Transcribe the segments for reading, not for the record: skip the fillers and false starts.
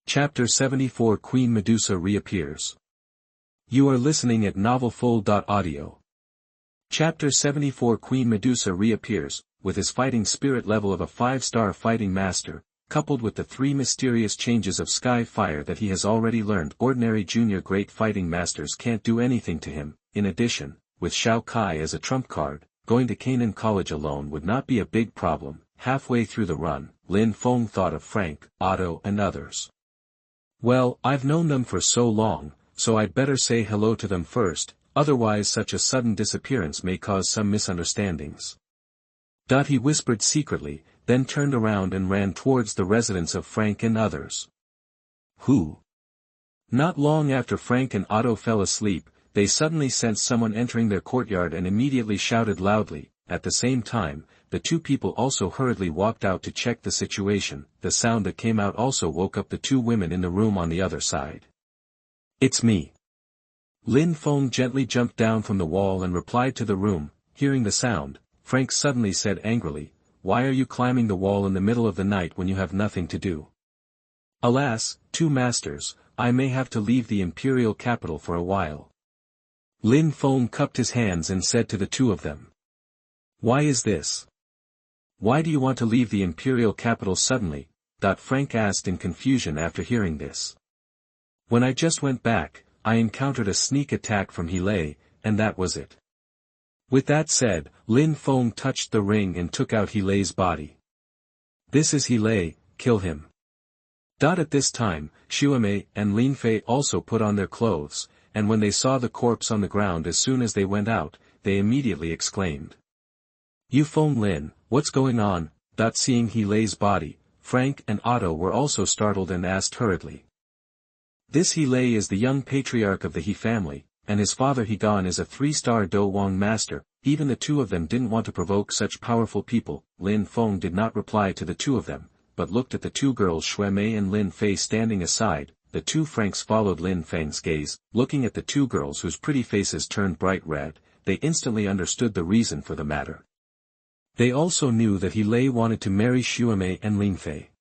Chapter 74 Queen Medusa Reappears. You are listening at novelfull.audio. Chapter 74 Queen Medusa Reappears, with his fighting spirit level of a 5-star fighting master, coupled with the 3 mysterious changes of sky fire that he has already learned. Ordinary junior great fighting masters can't do anything to him. In addition, with Shao Kai as a trump card, going to Canaan College alone would not be a big problem. Halfway through the run, Lin Feng thought of Frank, Otto and others. Well, I've known them for so long, so I'd better say hello to them first, otherwise such a sudden disappearance may cause some misunderstandings. He whispered secretly, then turned around and ran towards the residence of Frank and others. Who? Not long after Frank and Otto fell asleep, they suddenly sensed someone entering their courtyard and immediately shouted loudly. At the same time, the 2 people also hurriedly walked out to check the situation. The sound that came out also woke up the 2 women in the room on the other side. It's me. Lin Feng gently jumped down from the wall and replied to the room. Hearing the sound, Frank suddenly said angrily, "Why are you climbing the wall in the middle of the night when you have nothing to do?" "Alas, 2 masters, I may have to leave the imperial capital for a while." Lin Feng cupped his hands and said to the 2 of them. "Why is this? Why do you want to leave the imperial capital suddenly?" Frank asked in confusion after hearing this. "When I just went back, I encountered a sneak attack from Hele, and that was it." With that said, Lin Feng touched the ring and took out Hele's body. "This is Hele, kill him." At this time, Xuemei and Lin Fei also put on their clothes, and when they saw the corpse on the ground as soon as they went out, they immediately exclaimed, "You Feng Lin, what's going on?" Seeing Hele's body, Frank and Otto were also startled and asked hurriedly. "This Hele is the young patriarch of the He family, and his father He Gon is a 3-star Do Wang master. Even the 2 of them didn't want to provoke such powerful people." Lin Feng did not reply to the 2 of them, but looked at the 2 girls Xuemei and Lin Fei standing aside. The 2 Franks followed Lin Feng's gaze, looking at the 2 girls whose pretty faces turned bright red. They instantly understood the reason for the matter. They also knew that Hele wanted to marry Xuemei and Lin Fei.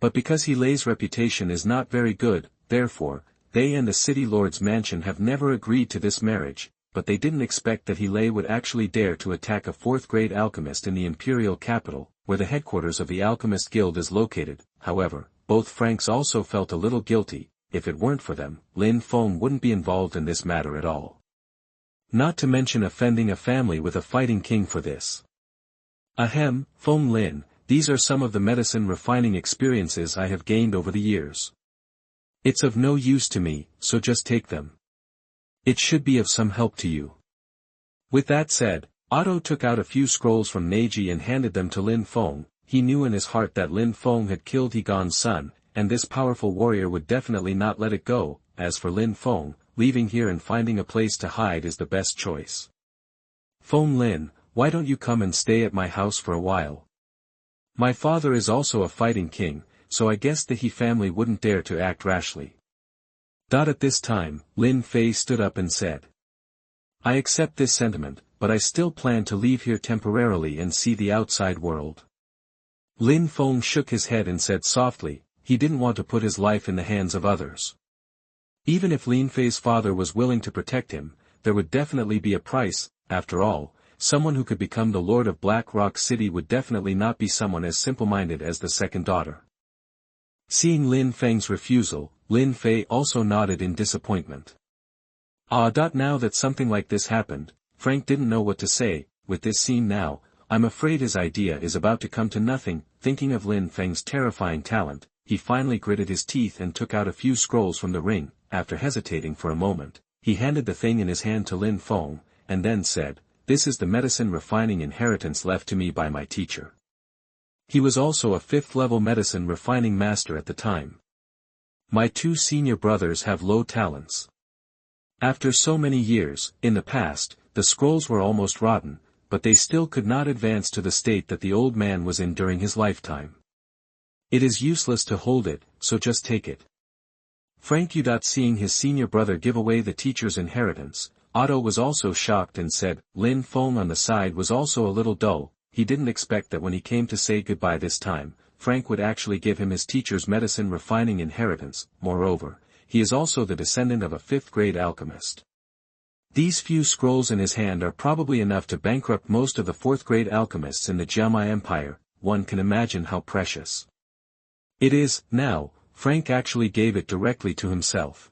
But because Hele's reputation is not very good, therefore, they and the city lord's mansion have never agreed to this marriage, but they didn't expect that Hele would actually dare to attack a 4th-grade alchemist in the imperial capital, where the headquarters of the Alchemist Guild is located. However, both Franks also felt a little guilty. If it weren't for them, Lin Feng wouldn't be involved in this matter at all. Not to mention offending a family with a fighting king for this. Ahem, Feng Lin, these are some of the medicine refining experiences I have gained over the years. It's of no use to me, so just take them. It should be of some help to you." With that said, Otto took out a few scrolls from Neji and handed them to Lin Feng. He knew in his heart that Lin Feng had killed He Gon's son, and this powerful warrior would definitely not let it go. As for Lin Feng, leaving here and finding a place to hide is the best choice. "Feng Lin, why don't you come and stay at my house for a while? My father is also a fighting king, so I guess the He family wouldn't dare to act rashly." At this time, Lin Fei stood up and said, "I accept this sentiment, but I still plan to leave here temporarily and see the outside world." Lin Feng shook his head and said softly, he didn't want to put his life in the hands of others. Even if Lin Fei's father was willing to protect him, there would definitely be a price. After all, someone who could become the Lord of Black Rock City would definitely not be someone as simple-minded as the second daughter. Seeing Lin Feng's refusal, Lin Fei also nodded in disappointment. Now that something like this happened, Frank didn't know what to say. With this scene now, I'm afraid his idea is about to come to nothing. Thinking of Lin Feng's terrifying talent, he finally gritted his teeth and took out a few scrolls from the ring. After hesitating for a moment, he handed the thing in his hand to Lin Feng, and then said, "This is the medicine refining inheritance left to me by my teacher." He was also a 5th-level medicine refining master at the time. "My 2 senior brothers have low talents." After so many years, in the past, the scrolls were almost rotten, but they still could not advance to the state that the old man was in during his lifetime. "It is useless to hold it, so just take it." Frank seeing his senior brother give away the teacher's inheritance, Otto was also shocked and said. Lin Feng on the side was also a little dull. He didn't expect that when he came to say goodbye this time, Frank would actually give him his teacher's medicine refining inheritance. Moreover, he is also the descendant of a 5th-grade alchemist. These few scrolls in his hand are probably enough to bankrupt most of the 4th-grade alchemists in the Jiamai Empire. One can imagine how precious it is. Now, Frank actually gave it directly to himself.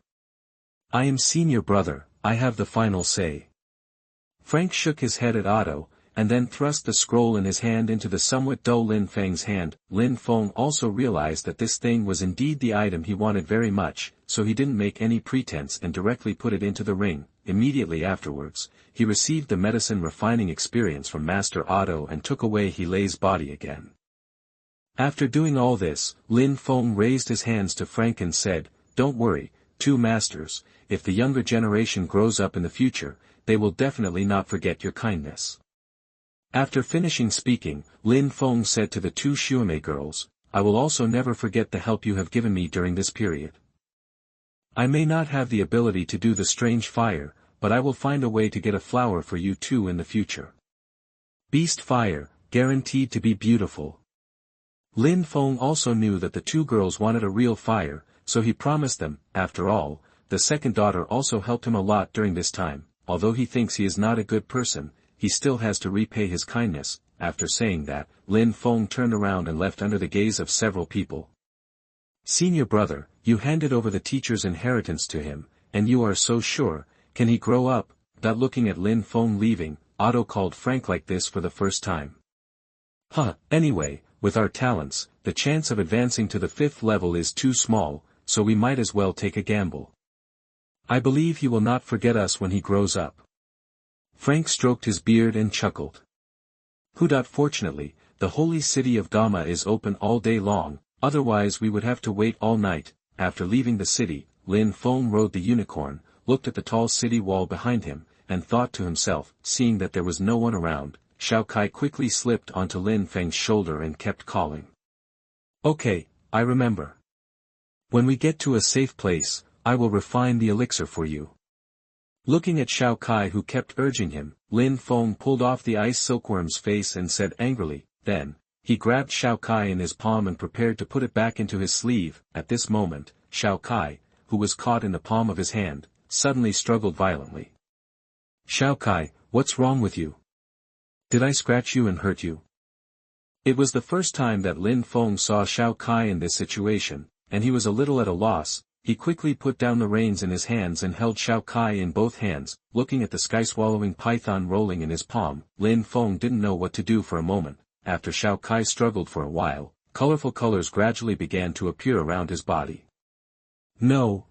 I am senior brother, I have the final say. Frank shook his head at Otto, and then thrust the scroll in his hand into the somewhat dull Lin Feng's hand. Lin Feng also realized that this thing was indeed the item he wanted very much, so he didn't make any pretense and directly put it into the ring. Immediately afterwards, he received the medicine refining experience from Master Otto and took away He Lei's body again. After doing all this, Lin Feng raised his hands to Frank and said, "Don't worry, two masters, if the younger generation grows up in the future, they will definitely not forget your kindness." After finishing speaking, Lin Feng said to the two Xuemei girls, "I will also never forget the help you have given me during this period. I may not have the ability to do the strange fire, but I will find a way to get a flower for you too in the future. Beast fire, guaranteed to be beautiful." Lin Feng also knew that the two girls wanted a real fire, so he promised them. After all, the second daughter also helped him a lot during this time. Although he thinks he is not a good person, he still has to repay his kindness. After saying that, Lin Feng turned around and left under the gaze of several people. "Senior brother, you handed over the teacher's inheritance to him, and you are so sure, can he grow up?" That looking at Lin Feng leaving, Otto called Frank like this for the first time. Anyway, with our talents, the chance of advancing to the 5th level is too small, so we might as well take a gamble. I believe he will not forget us when he grows up." Frank stroked his beard and chuckled. Fortunately, the holy city of Gama is open all day long, otherwise we would have to wait all night. After leaving the city, Lin Feng rode the unicorn, looked at the tall city wall behind him, and thought to himself. Seeing that there was no one around, Shao Kai quickly slipped onto Lin Feng's shoulder and kept calling. "Okay, I remember. When we get to a safe place, I will refine the elixir for you." Looking at Shao Kai who kept urging him, Lin Feng pulled off the ice silkworm's face and said angrily. Then, he grabbed Shao Kai in his palm and prepared to put it back into his sleeve. At this moment, Shao Kai, who was caught in the palm of his hand, suddenly struggled violently. "Shao Kai, what's wrong with you? Did I scratch you and hurt you?" It was the first time that Lin Feng saw Shao Kai in this situation, and he was a little at a loss. He quickly put down the reins in his hands and held Shao Kai in both hands. Looking at the sky-swallowing python rolling in his palm, Lin Feng didn't know what to do for a moment. After Shao Kai struggled for a while, colorful colors gradually began to appear around his body. No.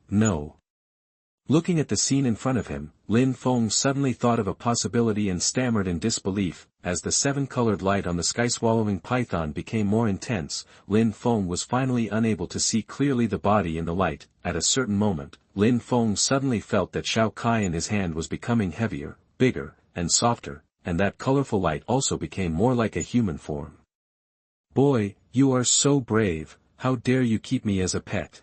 Looking at the scene in front of him, Lin Feng suddenly thought of a possibility and stammered in disbelief. As the 7-colored light on the sky-swallowing python became more intense, Lin Feng was finally unable to see clearly the body in the light. At a certain moment, Lin Feng suddenly felt that Shao Kai in his hand was becoming heavier, bigger, and softer, and that colorful light also became more like a human form. "Boy, you are so brave, how dare you keep me as a pet?"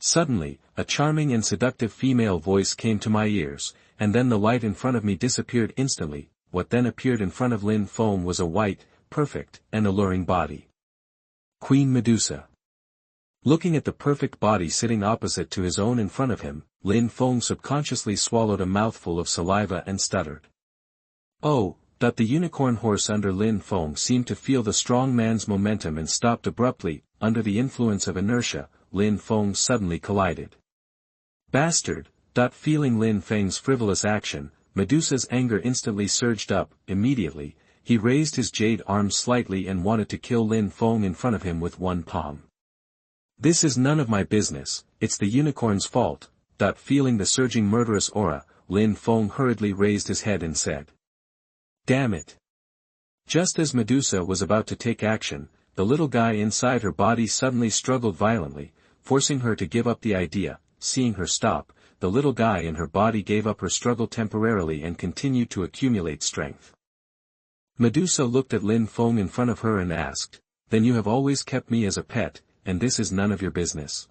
Suddenly, a charming and seductive female voice came to my ears, and then the light in front of me disappeared instantly. What then appeared in front of Lin Feng was a white, perfect, and alluring body. Queen Medusa. Looking at the perfect body sitting opposite to his own in front of him, Lin Feng subconsciously swallowed a mouthful of saliva and stuttered. "Oh," the unicorn horse under Lin Feng seemed to feel the strong man's momentum and stopped abruptly. Under the influence of inertia, Lin Feng suddenly collided. "Bastard!" Feeling Lin Feng's frivolous action, Medusa's anger instantly surged up. Immediately, he raised his jade arm slightly and wanted to kill Lin Feng in front of him with one palm. "This is none of my business, it's the unicorn's fault." Feeling the surging murderous aura, Lin Feng hurriedly raised his head and said, "Damn it!" Just as Medusa was about to take action, the little guy inside her body suddenly struggled violently, forcing her to give up the idea. Seeing her stop, the little guy in her body gave up her struggle temporarily and continued to accumulate strength. Medusa looked at Lin Feng in front of her and asked, "Then you have always kept me as a pet, and this is none of your business?"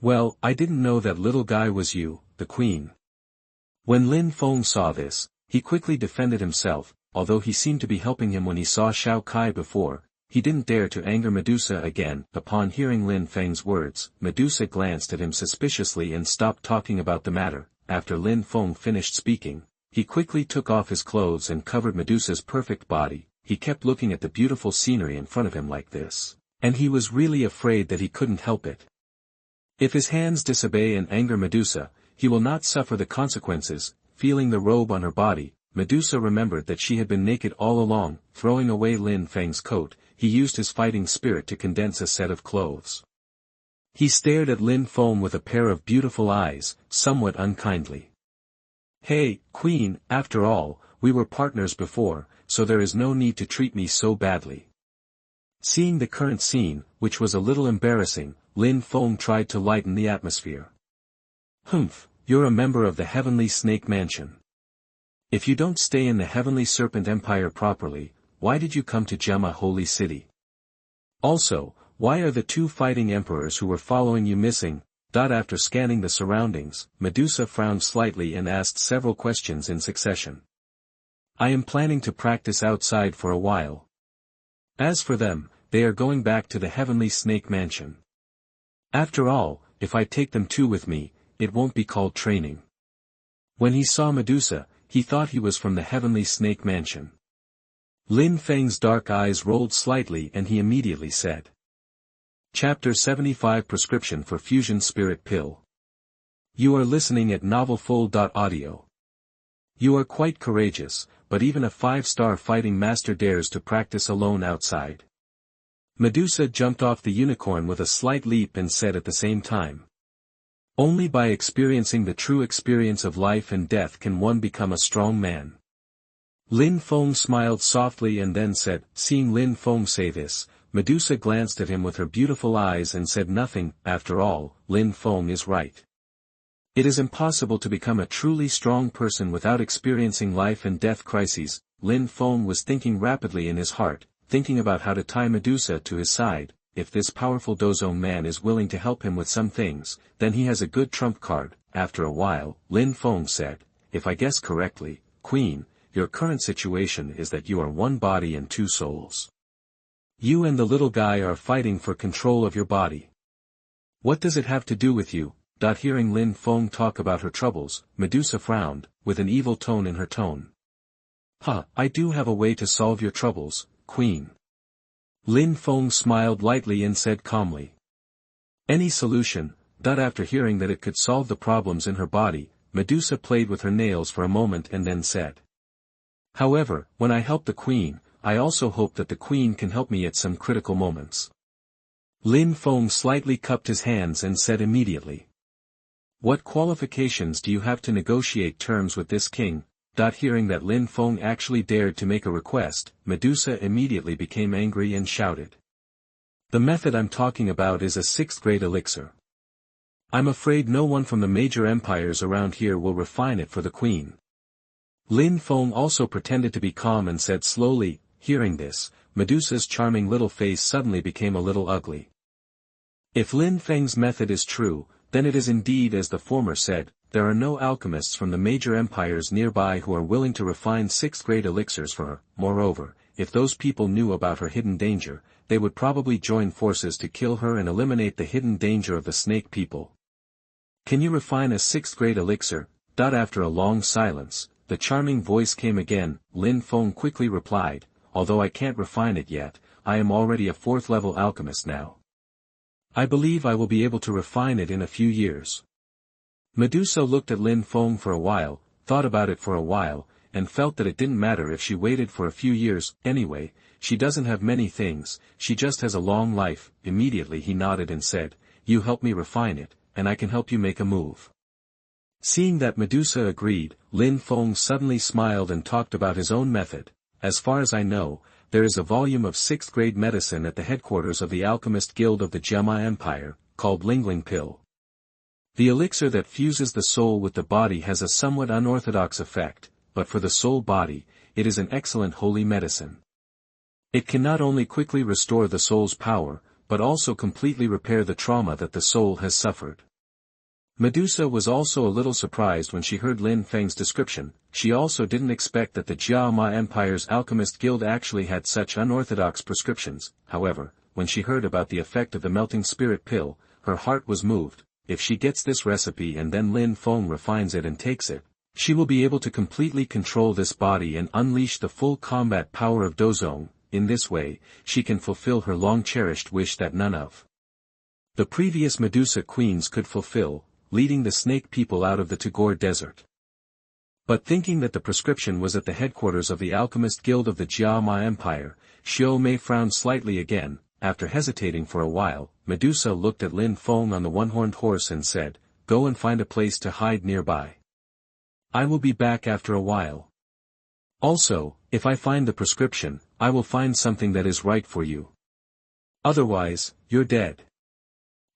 "Well, I didn't know that little guy was you, the queen." When Lin Feng saw this, he quickly defended himself. Although he seemed to be helping him when he saw Shao Kai before, he didn't dare to anger Medusa again. Upon hearing Lin Feng's words, Medusa glanced at him suspiciously and stopped talking about the matter. After Lin Feng finished speaking, he quickly took off his clothes and covered Medusa's perfect body. He kept looking at the beautiful scenery in front of him like this, and he was really afraid that he couldn't help it. If his hands disobey and anger Medusa, he will not suffer the consequences. Feeling the robe on her body, Medusa remembered that she had been naked all along. Throwing away Lin Feng's coat, he used his fighting spirit to condense a set of clothes. He stared at Lin Feng with a pair of beautiful eyes, somewhat unkindly. "Hey, Queen, after all, we were partners before, so there is no need to treat me so badly." Seeing the current scene, which was a little embarrassing, Lin Feng tried to lighten the atmosphere. "Humph, you're a member of the Heavenly Snake Mansion. If you don't stay in the Heavenly Serpent Empire properly, why did you come to Gemma Holy City? Also, why are the two fighting emperors who were following you missing?" After scanning the surroundings, Medusa frowned slightly and asked several questions in succession. "I am planning to practice outside for a while. As for them, they are going back to the Heavenly Snake Mansion. After all, if I take them too with me, it won't be called training." When he saw Medusa, he thought he was from the Heavenly Snake Mansion. Lin Feng's dark eyes rolled slightly and he immediately said. Chapter 75 Prescription for Fusion Spirit Pill. You are listening at novelfull.audio. You are quite courageous, but even a 5-star fighting master dares to practice alone outside. Medusa jumped off the unicorn with a slight leap and said at the same time. Only by experiencing the true experience of life and death can one become a strong man. Lin Feng smiled softly and then said. Seeing Lin Feng say this, Medusa glanced at him with her beautiful eyes and said nothing. After all, Lin Feng is right. It is impossible to become a truly strong person without experiencing life and death crises. Lin Feng was thinking rapidly in his heart, thinking about how to tie Medusa to his side. If this powerful Dozong man is willing to help him with some things, then he has a good trump card. After a while, Lin Feng said, if I guess correctly, Queen, your current situation is that you are one body and two souls. You and the little guy are fighting for control of your body. What does it have to do with you? Hearing Lin Feng talk about her troubles, Medusa frowned, with an evil tone in her tone. I do have a way to solve your troubles, Queen. Lin Feng smiled lightly and said calmly. Any solution? After hearing that it could solve the problems in her body, Medusa played with her nails for a moment and then said. However, when I help the Queen, I also hope that the Queen can help me at some critical moments. Lin Feng slightly cupped his hands and said immediately. What qualifications do you have to negotiate terms with this king? Hearing that Lin Feng actually dared to make a request, Medusa immediately became angry and shouted. The method I'm talking about is a 6th grade elixir. I'm afraid no one from the major empires around here will refine it for the Queen. Lin Feng also pretended to be calm and said slowly. Hearing this, Medusa's charming little face suddenly became a little ugly. If Lin Feng's method is true, then it is indeed as the former said. There are no alchemists from the major empires nearby who are willing to refine 6th grade elixirs for her. Moreover, if those people knew about her hidden danger, they would probably join forces to kill her and eliminate the hidden danger of the snake people. Can you refine a 6th grade elixir? After a long silence, the charming voice came again. Lin Feng quickly replied, although I can't refine it yet, I am already a 4th level alchemist now. I believe I will be able to refine it in a few years. Medusa looked at Lin Feng for a while, thought about it for a while, and felt that it didn't matter if she waited for a few years. Anyway, she doesn't have many things, she just has a long life. Immediately he nodded and said, you help me refine it, and I can help you make a move. Seeing that Medusa agreed, Lin Feng suddenly smiled and talked about his own method. As far as I know, there is a volume of 6th grade medicine at the headquarters of the Alchemist Guild of the Gemma Empire, called Lingling Pill. The elixir that fuses the soul with the body has a somewhat unorthodox effect, but for the soul body, it is an excellent holy medicine. It can not only quickly restore the soul's power, but also completely repair the trauma that the soul has suffered. Medusa was also a little surprised when she heard Lin Feng's description. She also didn't expect that the Jiama Empire's alchemist guild actually had such unorthodox prescriptions. However, when she heard about the effect of the melting spirit pill, her heart was moved. If she gets this recipe and then Lin Feng refines it and takes it, she will be able to completely control this body and unleash the full combat power of Dozong. In this way, she can fulfill her long-cherished wish that none of the previous Medusa queens could fulfill, leading the snake people out of the Tagore desert. But thinking that the prescription was at the headquarters of the Alchemist Guild of the Jiama Empire, Xiao Mei frowned slightly again. After hesitating for a while, Medusa looked at Lin Feng on the one-horned horse and said, "Go and find a place to hide nearby. I will be back after a while. Also, if I find the prescription, I will find something that is right for you. Otherwise, you're dead."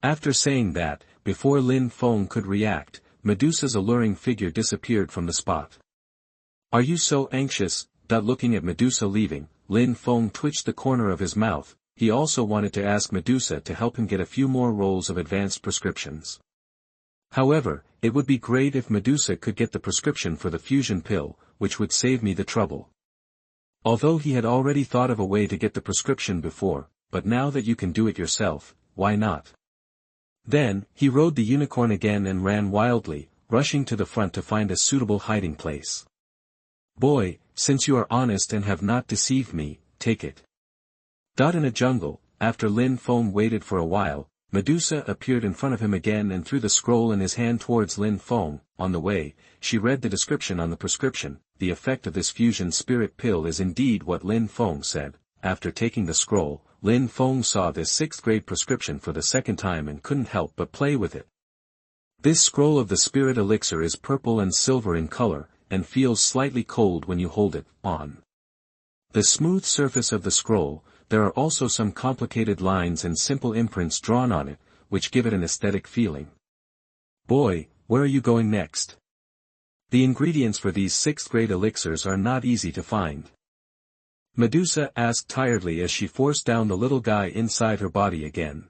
After saying that, before Lin Feng could react, Medusa's alluring figure disappeared from the spot. "Are you so anxious?" Looking at Medusa leaving, Lin Feng twitched the corner of his mouth. He also wanted to ask Medusa to help him get a few more rolls of advanced prescriptions. However, it would be great if Medusa could get the prescription for the fusion pill, which would save me the trouble. Although he had already thought of a way to get the prescription before, but now that you can do it yourself, why not? Then, he rode the unicorn again and ran wildly, rushing to the front to find a suitable hiding place. "Boy, since you are honest and have not deceived me, take it." In a jungle, after Lin Feng waited for a while, Medusa appeared in front of him again and threw the scroll in his hand towards Lin Feng. On the way, she read the description on the prescription. The effect of this fusion spirit pill is indeed what Lin Feng said. After taking the scroll, Lin Feng saw this 6th grade prescription for the second time and couldn't help but play with it. This scroll of the spirit elixir is purple and silver in color, and feels slightly cold when you hold it. On the smooth surface of the scroll, there are also some complicated lines and simple imprints drawn on it, which give it an aesthetic feeling. "Boy, where are you going next?" The ingredients for these 6th grade elixirs are not easy to find. Medusa asked tiredly as she forced down the little guy inside her body again.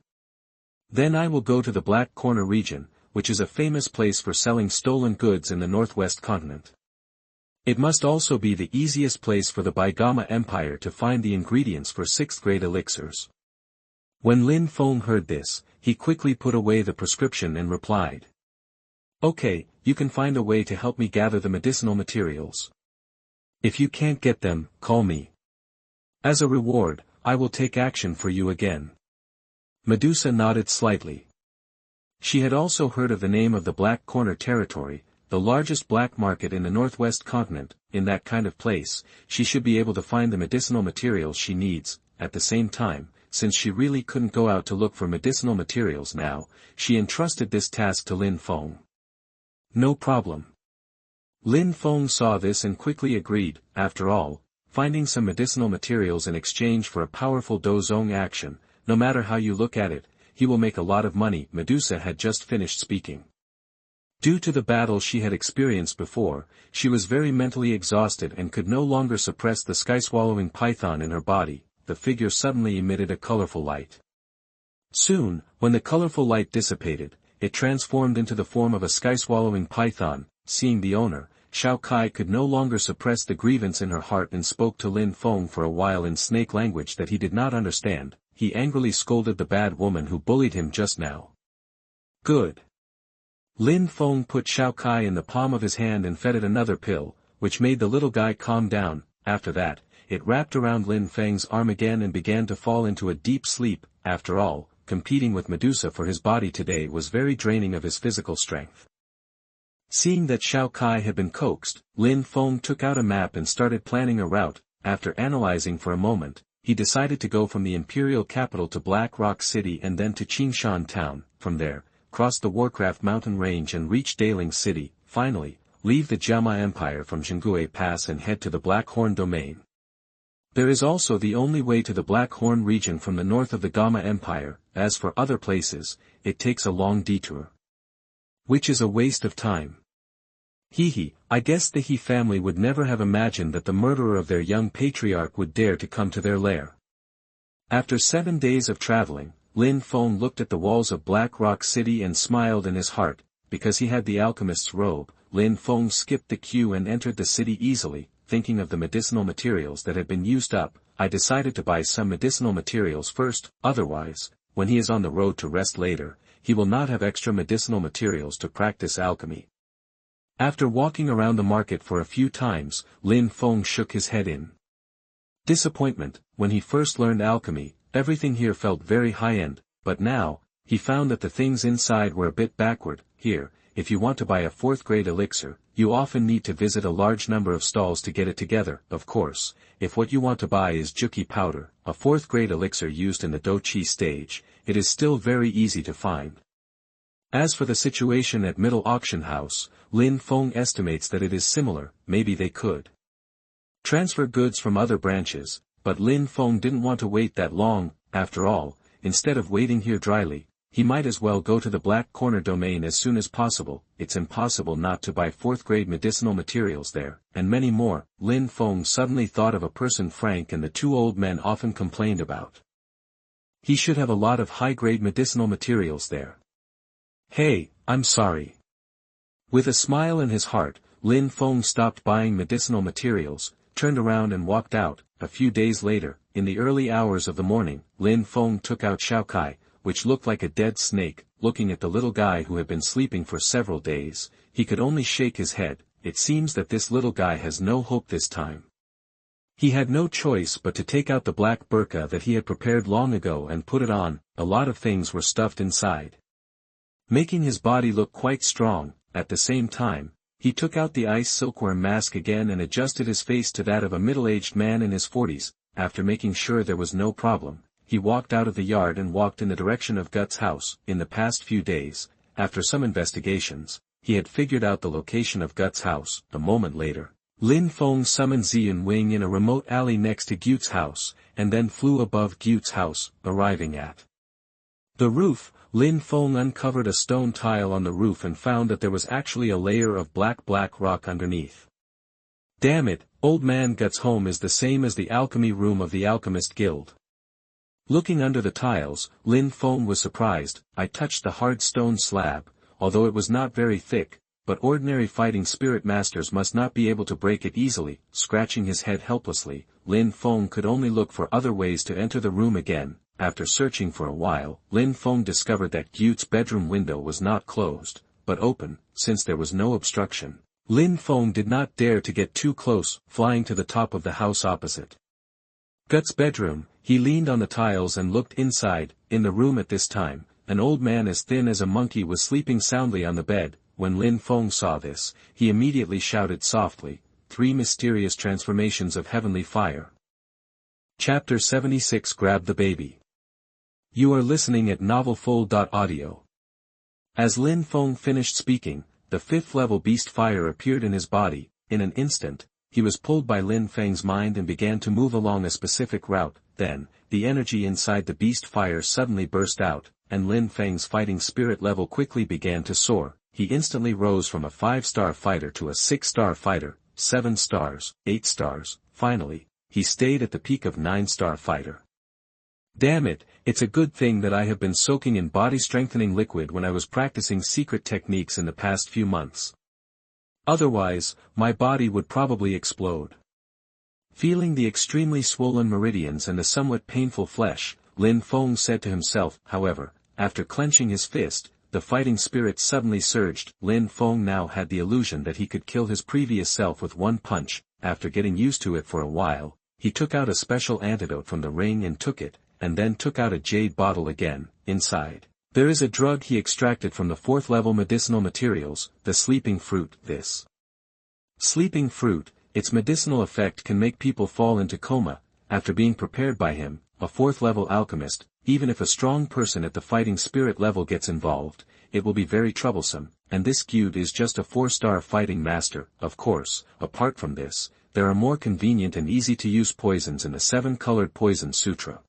"Then I will go to the Black Corner region, which is a famous place for selling stolen goods in the Northwest continent. It must also be the easiest place for the Baigama Empire to find the ingredients for 6th grade elixirs." When Lin Feng heard this, he quickly put away the prescription and replied, "Okay, you can find a way to help me gather the medicinal materials. If you can't get them, call me. As a reward, I will take action for you again." Medusa nodded slightly. She had also heard of the name of the Black Corner territory, the largest black market in the Northwest continent. In that kind of place, she should be able to find the medicinal materials she needs. At the same time, since she really couldn't go out to look for medicinal materials now, she entrusted this task to Lin Feng. "No problem." Lin Feng saw this and quickly agreed. After all, finding some medicinal materials in exchange for a powerful Dozong action, no matter how you look at it, he will make a lot of money. Medusa had just finished speaking. Due to the battle she had experienced before, she was very mentally exhausted and could no longer suppress the sky-swallowing python in her body. The figure suddenly emitted a colorful light. Soon, when the colorful light dissipated, it transformed into the form of a sky-swallowing python. Seeing the owner, Xiao Kai could no longer suppress the grievance in her heart and spoke to Lin Feng for a while in snake language that he did not understand. He angrily scolded the bad woman who bullied him just now. "Good." Lin Feng put Xiao Kai in the palm of his hand and fed it another pill, which made the little guy calm down. After that, it wrapped around Lin Feng's arm again and began to fall into a deep sleep. After all, competing with Medusa for his body today was very draining of his physical strength. Seeing that Xiao Kai had been coaxed, Lin Feng took out a map and started planning a route. After analyzing for a moment, he decided to go from the imperial capital to Black Rock City and then to Qingshan town. From there, cross the Warcraft mountain range and reach Daling City. Finally, leave the Jiama Empire from Zhengue Pass and head to the Black Horn domain. There is also the only way to the Black Horn region from the north of the Gama Empire. As for other places, it takes a long detour, which is a waste of time. I guess the He family would never have imagined that the murderer of their young patriarch would dare to come to their lair. After 7 days of traveling, Lin Feng looked at the walls of Black Rock City and smiled in his heart. because he had the alchemist's robe, Lin Feng skipped the queue and entered the city easily. Thinking of the medicinal materials that had been used up, I decided to buy some medicinal materials first, otherwise, when he is on the road to rest later, he will not have extra medicinal materials to practice alchemy. After walking around the market for a few times, Lin Feng shook his head in disappointment. When he first learned alchemy, everything here felt very high-end, but now, he found that the things inside were a bit backward. Here, if you want to buy a 4th-grade elixir, you often need to visit a large number of stalls to get it together. Of course, if what you want to buy is Dou Qi powder, a 4th-grade elixir used in the Dou Qi stage, it is still very easy to find. As for the situation at Middle Auction House, Lin Feng estimates that it is similar. Maybe they could transfer goods from other branches, but Lin Feng didn't want to wait that long. After all, instead of waiting here dryly, he might as well go to the Black Corner domain as soon as possible. It's impossible not to buy 4th-grade medicinal materials there, and many more. Lin Feng suddenly thought of a person Frank and the 2 old men often complained about. He should have a lot of high-grade medicinal materials there. Hey, I'm sorry. With a smile in his heart, Lin Feng stopped buying medicinal materials, turned around and walked out. A few days later, in the early hours of the morning, Lin Feng took out Xiao Kai, which looked like a dead snake. Looking at the little guy who had been sleeping for several days, he could only shake his head. It seems that this little guy has no hope this time. He had no choice but to take out the black burqa that he had prepared long ago and put it on. A lot of things were stuffed inside, making his body look quite strong. At the same time, he took out the ice silkworm mask again and adjusted his face to that of a middle-aged man in his 40s. After making sure there was no problem, he walked out of the yard and walked in the direction of Gut's house. In the past few days, after some investigations, he had figured out the location of Gut's house. A moment later, Lin Feng summoned Ziyan Wing in a remote alley next to Gut's house, and then flew above Gut's house. Arriving at the roof, Lin Feng uncovered a stone tile on the roof and found that there was actually a layer of black rock underneath. Damn it, old man Gut's home is the same as the alchemy room of the Alchemist Guild. Looking under the tiles, Lin Feng was surprised. I touched the hard stone slab, although it was not very thick, but ordinary fighting spirit masters must not be able to break it easily. Scratching his head helplessly, Lin Feng could only look for other ways to enter the room again. After searching for a while, Lin Feng discovered that Gut's bedroom window was not closed, but open. Since there was no obstruction, Lin Feng did not dare to get too close. Flying to the top of the house opposite Gut's bedroom, he leaned on the tiles and looked inside. In the room at this time, an old man as thin as a monkey was sleeping soundly on the bed. When Lin Feng saw this, he immediately shouted softly, 3 mysterious transformations of heavenly fire. Chapter 76 Grab the Baby. You are listening at novelfull.audio. As Lin Feng finished speaking, the 5th-level beast fire appeared in his body. In an instant, he was pulled by Lin Feng's mind and began to move along a specific route. Then, the energy inside the beast fire suddenly burst out, and Lin Feng's fighting spirit level quickly began to soar. He instantly rose from a 5-star fighter to a 6-star fighter, 7 stars, 8 stars, finally, he stayed at the peak of 9-star fighter. Damn it, it's a good thing that I have been soaking in body-strengthening liquid when I was practicing secret techniques in the past few months. Otherwise, my body would probably explode. Feeling the extremely swollen meridians and the somewhat painful flesh, Lin Feng said to himself. However, after clenching his fist, the fighting spirit suddenly surged. Lin Feng now had the illusion that he could kill his previous self with one punch. After getting used to it for a while, he took out a special antidote from the ring and took it, and then took out a jade bottle again. Inside, there is a drug he extracted from the 4th-level medicinal materials, the sleeping fruit. This sleeping fruit, its medicinal effect can make people fall into coma. After being prepared by him, a 4th-level alchemist, even if a strong person at the fighting spirit level gets involved, it will be very troublesome, and this Gyud is just a 4-star fighting master. Of course, apart from this, there are more convenient and easy-to-use poisons in the 7-colored poison sutra.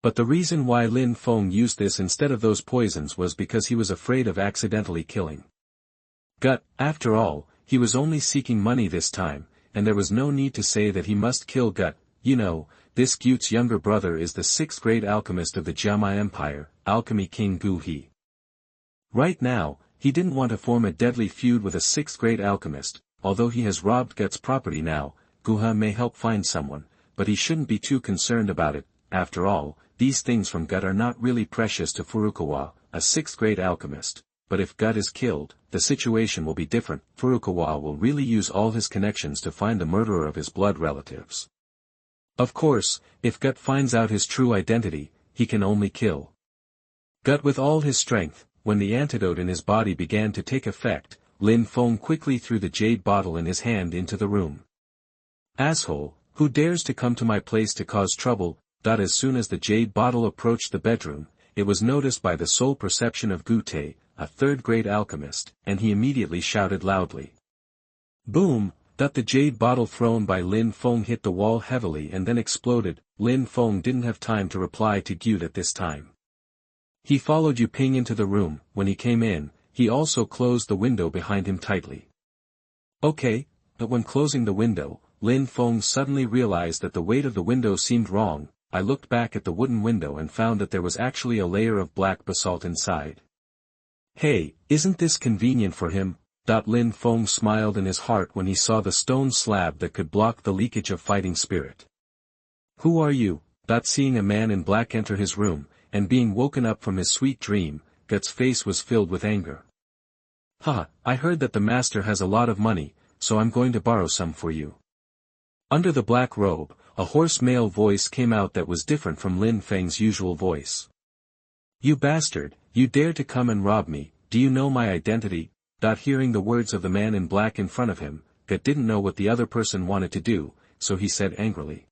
But the reason why Lin Feng used this instead of those poisons was because he was afraid of accidentally killing Gut. After all, he was only seeking money this time, and there was no need to say that he must kill Gut. You know, this Gyut's younger brother is the 6th-grade alchemist of the Jiamai Empire, Alchemy King Gu He. Right now, He didn't want to form a deadly feud with a 6th-grade alchemist. Although he has robbed Gut's property now, Guha may help find someone, but he shouldn't be too concerned about it. After all, these things from Gut are not really precious to Furukawa, a 6th-grade alchemist. But if Gut is killed, the situation will be different. Furukawa will really use all his connections to find the murderer of his blood relatives. Of course, if Gut finds out his true identity, he can only kill Gut with all his strength. When the antidote in his body began to take effect, Lin Feng quickly threw the jade bottle in his hand into the room. Asshole, who dares to come to my place to cause trouble? As soon as the jade bottle approached the bedroom, it was noticed by the sole perception of Gu Te, a 3rd-grade alchemist, and he immediately shouted loudly. Boom! The jade bottle thrown by Lin Feng hit the wall heavily and then exploded. Lin Feng didn't have time to reply to Gyut at this time. He followed Yu Ping into the room. When he came in, he also closed the window behind him tightly. Okay, but when closing the window, Lin Feng suddenly realized that the weight of the window seemed wrong. I looked back at the wooden window and found that there was actually a layer of black basalt inside. Hey, isn't this convenient for him? Lin Feng smiled in his heart when he saw the stone slab that could block the leakage of fighting spirit. Who are you? Seeing a man in black enter his room, and being woken up from his sweet dream, Gut's face was filled with anger. Haha, I heard that the master has a lot of money, so I'm going to borrow some for you. Under the black robe, a hoarse male voice came out that was different from Lin Feng's usual voice. You bastard, you dare to come and rob me, do you know my identity? Hearing the words of the man in black in front of him, Gut didn't know what the other person wanted to do, so he said angrily.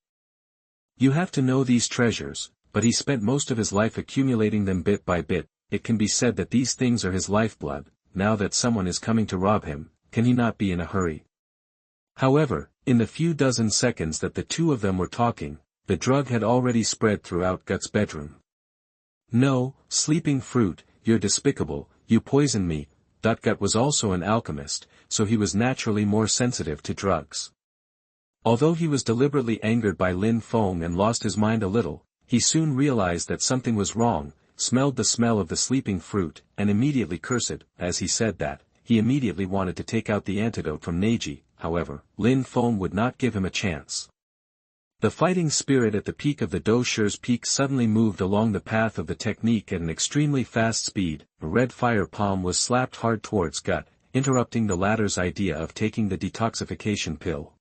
You have to know these treasures, but he spent most of his life accumulating them bit by bit. It can be said that these things are his lifeblood. Now that someone is coming to rob him, can he not be in a hurry? However, in the few dozen seconds that the two of them were talking, the drug had already spread throughout Gut's bedroom. No, sleeping fruit, you're despicable, you poisoned me. Gut was also an alchemist, so he was naturally more sensitive to drugs. Although he was deliberately angered by Lin Feng and lost his mind a little, he soon realized that something was wrong, smelled the smell of the sleeping fruit, and immediately cursed. As he said that, he immediately wanted to take out the antidote from Neji. However, Lin Feng would not give him a chance. The fighting spirit at the peak of the Dou Shi's peak suddenly moved along the path of the technique at an extremely fast speed. A red fire palm was slapped hard towards Gut, interrupting the latter's idea of taking the detoxification pill.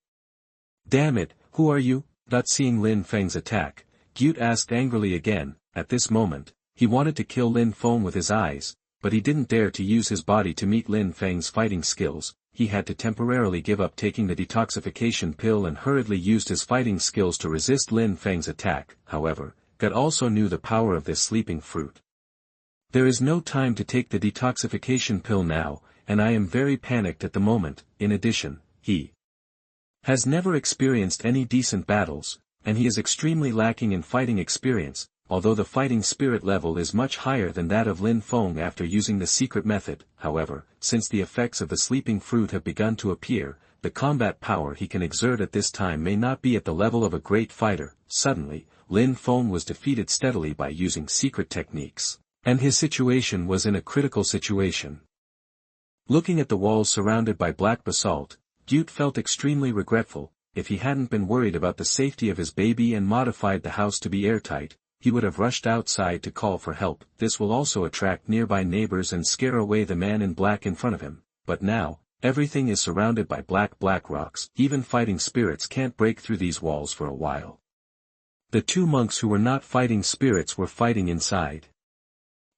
Damn it, who are you? Seeing Lin Feng's attack, Gyut asked angrily again. At this moment, he wanted to kill Lin Feng with his eyes, but he didn't dare to use his body to meet Lin Feng's fighting skills. He had to temporarily give up taking the detoxification pill and hurriedly used his fighting skills to resist Lin Feng's attack. However, Gut also knew the power of this sleeping fruit. There is no time to take the detoxification pill now, and I am very panicked at the moment. In addition, he has never experienced any decent battles, and he is extremely lacking in fighting experience, although the fighting spirit level is much higher than that of Lin Feng after using the secret method. However, since the effects of the sleeping fruit have begun to appear, the combat power he can exert at this time may not be at the level of a great fighter. Suddenly, Lin Feng was defeated steadily by using secret techniques, and his situation was in a critical situation. Looking at the walls surrounded by black basalt, Gyut felt extremely regretful. If he hadn't been worried about the safety of his baby and modified the house to be airtight, he would have rushed outside to call for help. This will also attract nearby neighbors and scare away the man in black in front of him. But now, everything is surrounded by black rocks. Even fighting spirits can't break through these walls for a while. The two monks who were not fighting spirits were fighting inside.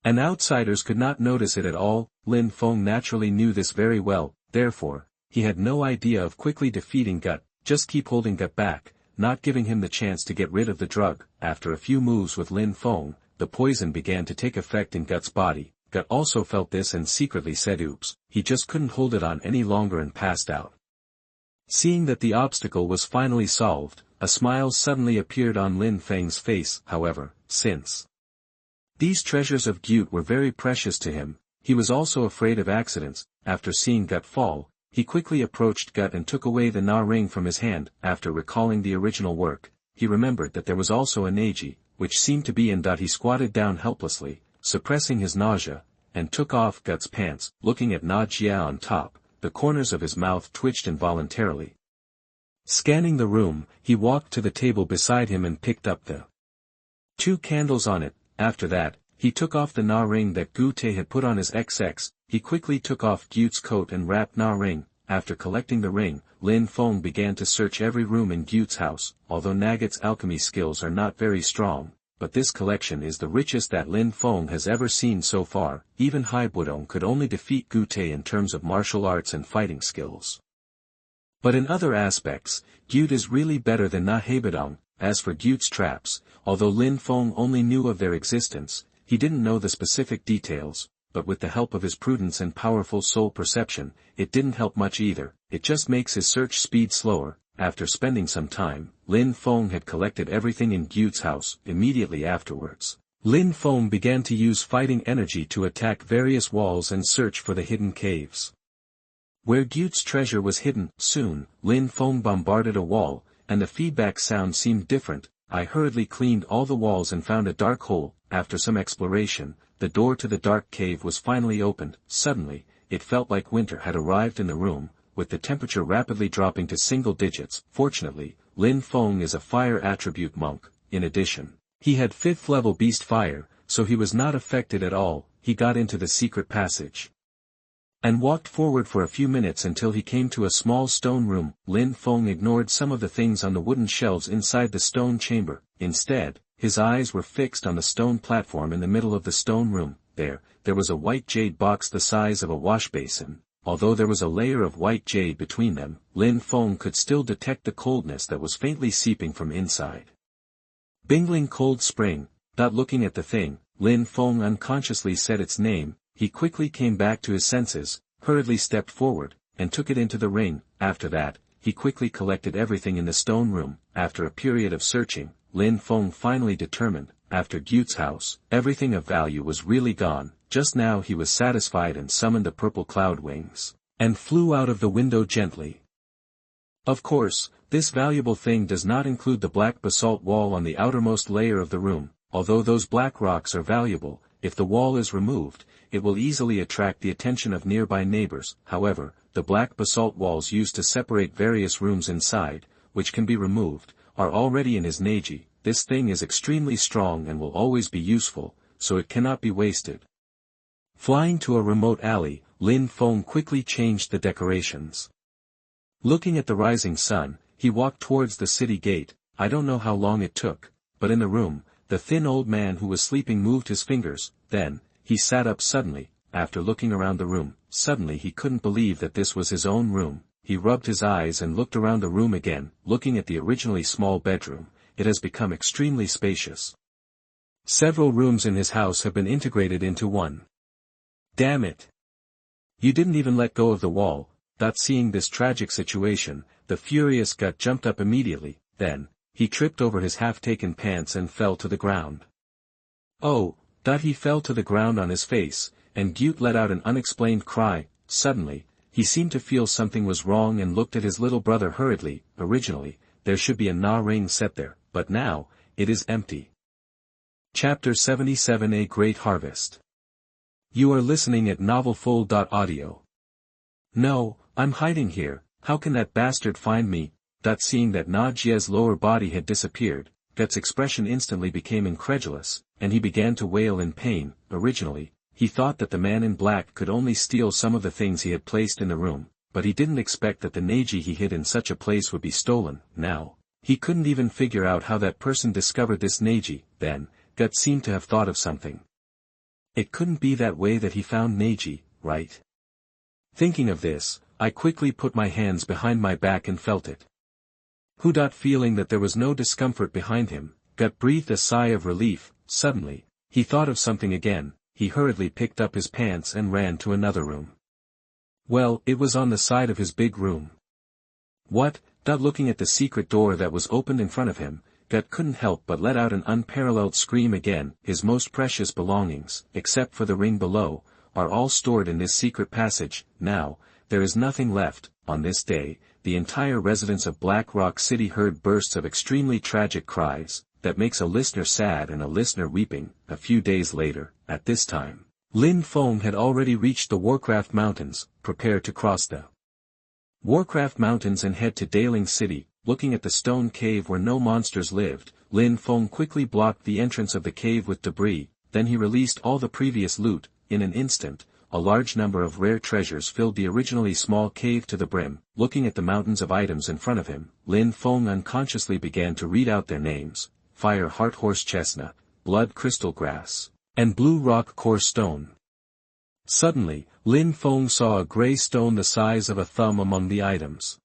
And outsiders could not notice it at all. Lin Feng naturally knew this very well, therefore, he had no idea of quickly defeating Gut. Just keep holding Gut back, not giving him the chance to get rid of the drug. After a few moves with Lin Feng, the poison began to take effect in Gut's body. Gut also felt this and secretly said oops, he just couldn't hold it on any longer and passed out. Seeing that the obstacle was finally solved, a smile suddenly appeared on Lin Feng's face. However, since these treasures of Gyut were very precious to him, he was also afraid of accidents. After seeing Gut fall, he quickly approached Gut and took away the Na ring from his hand. After recalling the original work, he remembered that there was also a Neji, which seemed to be in. He squatted down helplessly, suppressing his nausea, and took off Gut's pants. Looking at Na Jia on top, the corners of his mouth twitched involuntarily. Scanning the room, he walked to the table beside him and picked up the 2 candles on it. After that, he took off the Na ring that Gu Te had put on his XX. He quickly took off Gyu's coat and wrapped Na ring. After collecting the ring, Lin Feng began to search every room in Gyu's house. Although Nagit's alchemy skills are not very strong, but this collection is the richest that Lin Feng has ever seen so far. Even Hai Budong could only defeat Gu Te in terms of martial arts and fighting skills. But in other aspects, Gyu is really better than Na Haibudong. As for Gyu's traps, although Lin Feng only knew of their existence, he didn't know the specific details, but with the help of his prudence and powerful soul perception, it didn't help much either. It just makes his search speed slower. After spending some time, Lin Feng had collected everything in Gyu's house. Immediately afterwards, Lin Feng began to use fighting energy to attack various walls and search for the hidden caves where Gyu's treasure was hidden. Soon, Lin Feng bombarded a wall, and the feedback sound seemed different. I hurriedly cleaned all the walls and found a dark hole. After some exploration, the door to the dark cave was finally opened. Suddenly, it felt like winter had arrived in the room, with the temperature rapidly dropping to single digits. Fortunately, Lin Feng is a fire attribute monk. In addition, he had 5th level beast fire, so he was not affected at all. He got into the secret passage and walked forward for a few minutes until he came to a small stone room. Lin Feng ignored some of the things on the wooden shelves inside the stone chamber. Instead, his eyes were fixed on the stone platform in the middle of the stone room. There was a white jade box the size of a wash basin. Although there was a layer of white jade between them, Lin Feng could still detect the coldness that was faintly seeping from inside. Bingling Cold Spring. Looking at the thing, Lin Feng unconsciously said its name. He quickly came back to his senses, hurriedly stepped forward, and took it into the ring. After that, he quickly collected everything in the stone room. After a period of searching, Lin Feng finally determined, after Gyu's house, everything of value was really gone. Just now he was satisfied and summoned the purple cloud wings, and flew out of the window gently. Of course, this valuable thing does not include the black basalt wall on the outermost layer of the room. Although those black rocks are valuable, if the wall is removed, it will easily attract the attention of nearby neighbors. However, the black basalt walls used to separate various rooms inside, which can be removed, are already in his Neji. This thing is extremely strong and will always be useful, so it cannot be wasted. Flying to a remote alley, Lin Feng quickly changed the decorations. Looking at the rising sun, he walked towards the city gate. I don't know how long it took, but in the room, the thin old man who was sleeping moved his fingers. Then, he sat up suddenly. After looking around the room, suddenly he couldn't believe that this was his own room. He rubbed his eyes and looked around the room again. Looking at the originally small bedroom, it has become extremely spacious. Several rooms in his house have been integrated into one. Damn it! You didn't even let go of the wall. Seeing this tragic situation, the furious Gut jumped up immediately. Then, he tripped over his half-taken pants and fell to the ground. Oh! He fell to the ground on his face, and Gyut let out an unexplained cry. Suddenly, he seemed to feel something was wrong and looked at his little brother hurriedly. Originally, there should be a Na ring set there, but now, it is empty. Chapter 77: A Great Harvest. You are listening at novelfull.audio. No, I'm hiding here. How can that bastard find me? Seeing that Na Jie's lower body had disappeared, Gut's expression instantly became incredulous, and he began to wail in pain. Originally, he thought that the man in black could only steal some of the things he had placed in the room, but he didn't expect that the Neji he hid in such a place would be stolen. Now, he couldn't even figure out how that person discovered this Neji. Then, Gut seemed to have thought of something. It couldn't be that way that he found Neji, right? Thinking of this, I quickly put my hands behind my back and felt it. Feeling that there was no discomfort behind him, Gut breathed a sigh of relief. Suddenly, he thought of something again. He hurriedly picked up his pants and ran to another room. Well, it was on the side of his big room. What? Looking at the secret door that was opened in front of him, Gut couldn't help but let out an unparalleled scream again. His most precious belongings, except for the ring below, are all stored in this secret passage. Now, there is nothing left. On this day, the entire residents of Black Rock City heard bursts of extremely tragic cries, that makes a listener sad and a listener weeping. A few days later, at this time, Lin Feng had already reached the Warcraft Mountains, prepared to cross the Warcraft Mountains and head to Daling City. Looking at the stone cave where no monsters lived, Lin Feng quickly blocked the entrance of the cave with debris, then he released all the previous loot. In an instant, a large number of rare treasures filled the originally small cave to the brim. Looking at the mountains of items in front of him, Lin Feng unconsciously began to read out their names: Fire Heart Horse Chestnut, Blood Crystal Grass, and Blue Rock Core Stone. Suddenly, Lin Feng saw a gray stone the size of a thumb among the items.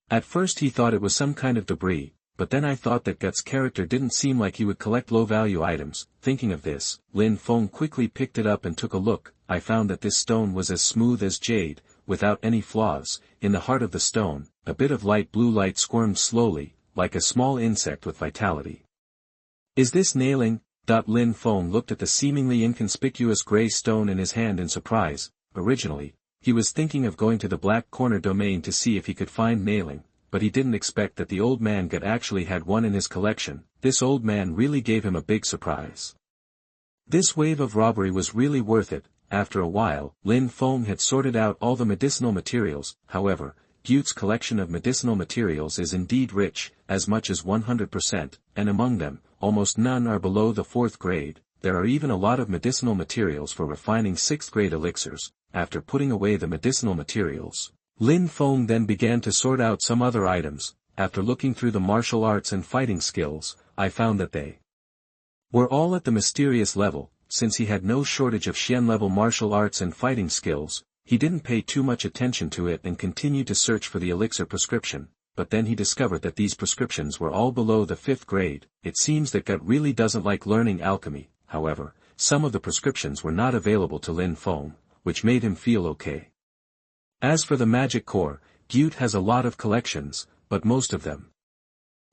At first he thought it was some kind of debris, but then I thought that Gut's character didn't seem like he would collect low-value items. Thinking of this, Lin Feng quickly picked it up and took a look. I found that this stone was as smooth as jade, without any flaws. In the heart of the stone, a bit of light blue light squirmed slowly, like a small insect with vitality. Is this nailing? Lin Feng looked at the seemingly inconspicuous gray stone in his hand in surprise. Originally, he was thinking of going to the Black Corner domain to see if he could find nailing, but he didn't expect that the old man Gut actually had one in his collection. This old man really gave him a big surprise. This wave of robbery was really worth it. After a while, Lin Feng had sorted out all the medicinal materials. However, Gut's collection of medicinal materials is indeed rich, as much as 100%, and among them, almost none are below the 4th grade. There are even a lot of medicinal materials for refining 6th grade elixirs. After putting away the medicinal materials, Lin Feng then began to sort out some other items. After looking through the martial arts and fighting skills, I found that they were all at the mysterious level. Since he had no shortage of Xian-level martial arts and fighting skills, he didn't pay too much attention to it and continued to search for the elixir prescription, but then he discovered that these prescriptions were all below the 5th grade. It seems that Gut really doesn't like learning alchemy. However, some of the prescriptions were not available to Lin Feng, which made him feel okay. As for the magic core, Gut has a lot of collections, but most of them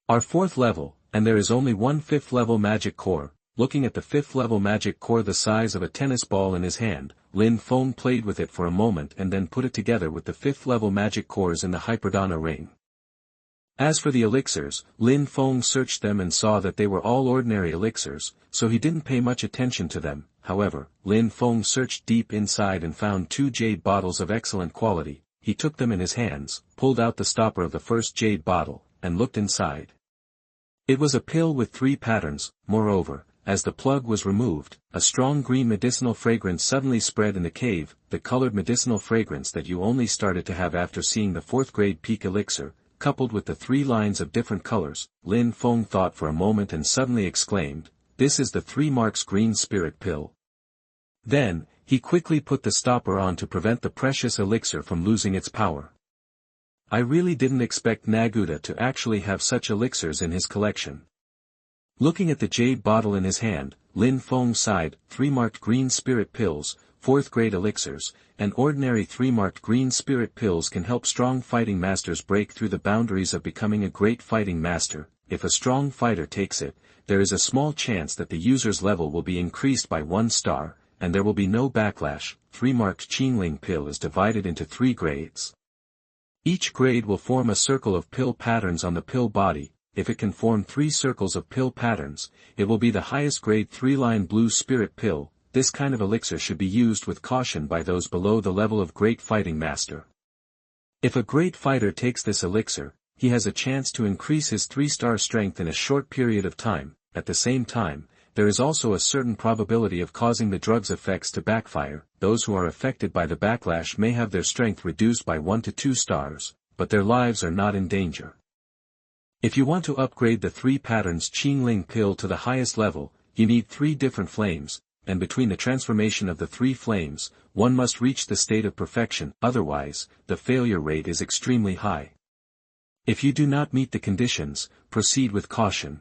are 4th level, and there is only one 5th level magic core. Looking at the 5th level magic core the size of a tennis ball in his hand, Lin Feng played with it for a moment and then put it together with the 5th level magic cores in the Hyperdana ring. As for the elixirs, Lin Feng searched them and saw that they were all ordinary elixirs, so he didn't pay much attention to them. However, Lin Feng searched deep inside and found 2 jade bottles of excellent quality. He took them in his hands, pulled out the stopper of the first jade bottle, and looked inside. It was a pill with 3 patterns. Moreover, as the plug was removed, a strong green medicinal fragrance suddenly spread in the cave, the colored medicinal fragrance that you only started to have after seeing the 4th grade peak elixir, coupled with the 3 lines of different colors. Lin Feng thought for a moment and suddenly exclaimed, "This is the 3 marks green spirit pill." Then, he quickly put the stopper on to prevent the precious elixir from losing its power. I really didn't expect Naguda to actually have such elixirs in his collection. Looking at the jade bottle in his hand, Lin Feng sighed. 3 marked green spirit pills, 4th grade elixirs, and ordinary 3 marked green spirit pills can help strong fighting masters break through the boundaries of becoming a great fighting master. If a strong fighter takes it, there is a small chance that the user's level will be increased by 1 star, and there will be no backlash. 3 marked Qingling pill is divided into 3 grades. Each grade will form a circle of pill patterns on the pill body. If it can form 3 circles of pill patterns, it will be the highest grade 3-line blue spirit pill. This kind of elixir should be used with caution by those below the level of great fighting master. If a great fighter takes this elixir, he has a chance to increase his 3-star strength in a short period of time. At the same time, there is also a certain probability of causing the drug's effects to backfire. Those who are affected by the backlash may have their strength reduced by 1 to 2 stars, but their lives are not in danger. If you want to upgrade the 3 patterns Qingling pill to the highest level, you need 3 different flames, and between the transformation of the 3 flames, one must reach the state of perfection. Otherwise, the failure rate is extremely high. If you do not meet the conditions, proceed with caution.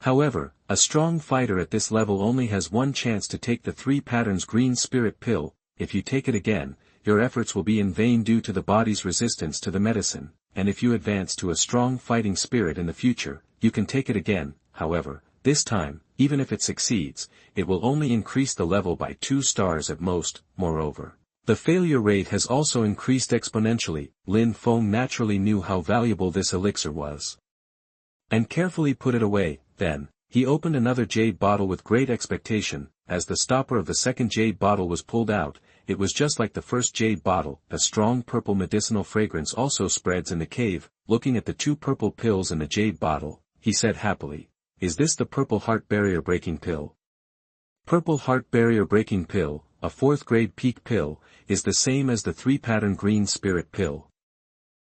However, a strong fighter at this level only has 1 chance to take the 3 patterns green spirit pill. If you take it again, your efforts will be in vain due to the body's resistance to the medicine, and if you advance to a strong fighting spirit in the future, you can take it again. However, this time, even if it succeeds, it will only increase the level by 2 stars at most. Moreover, the failure rate has also increased exponentially. Lin Feng naturally knew how valuable this elixir was, and carefully put it away. Then, He opened another jade bottle with great expectation. As the stopper of the second jade bottle was pulled out, it was just like the first jade bottle. A strong purple medicinal fragrance also spreads in the cave. Looking at the 2 purple pills in the jade bottle, he said happily, "Is this the purple heart barrier breaking pill?" Purple heart barrier breaking pill, a 4th grade peak pill, is the same as the 3-pattern green spirit pill.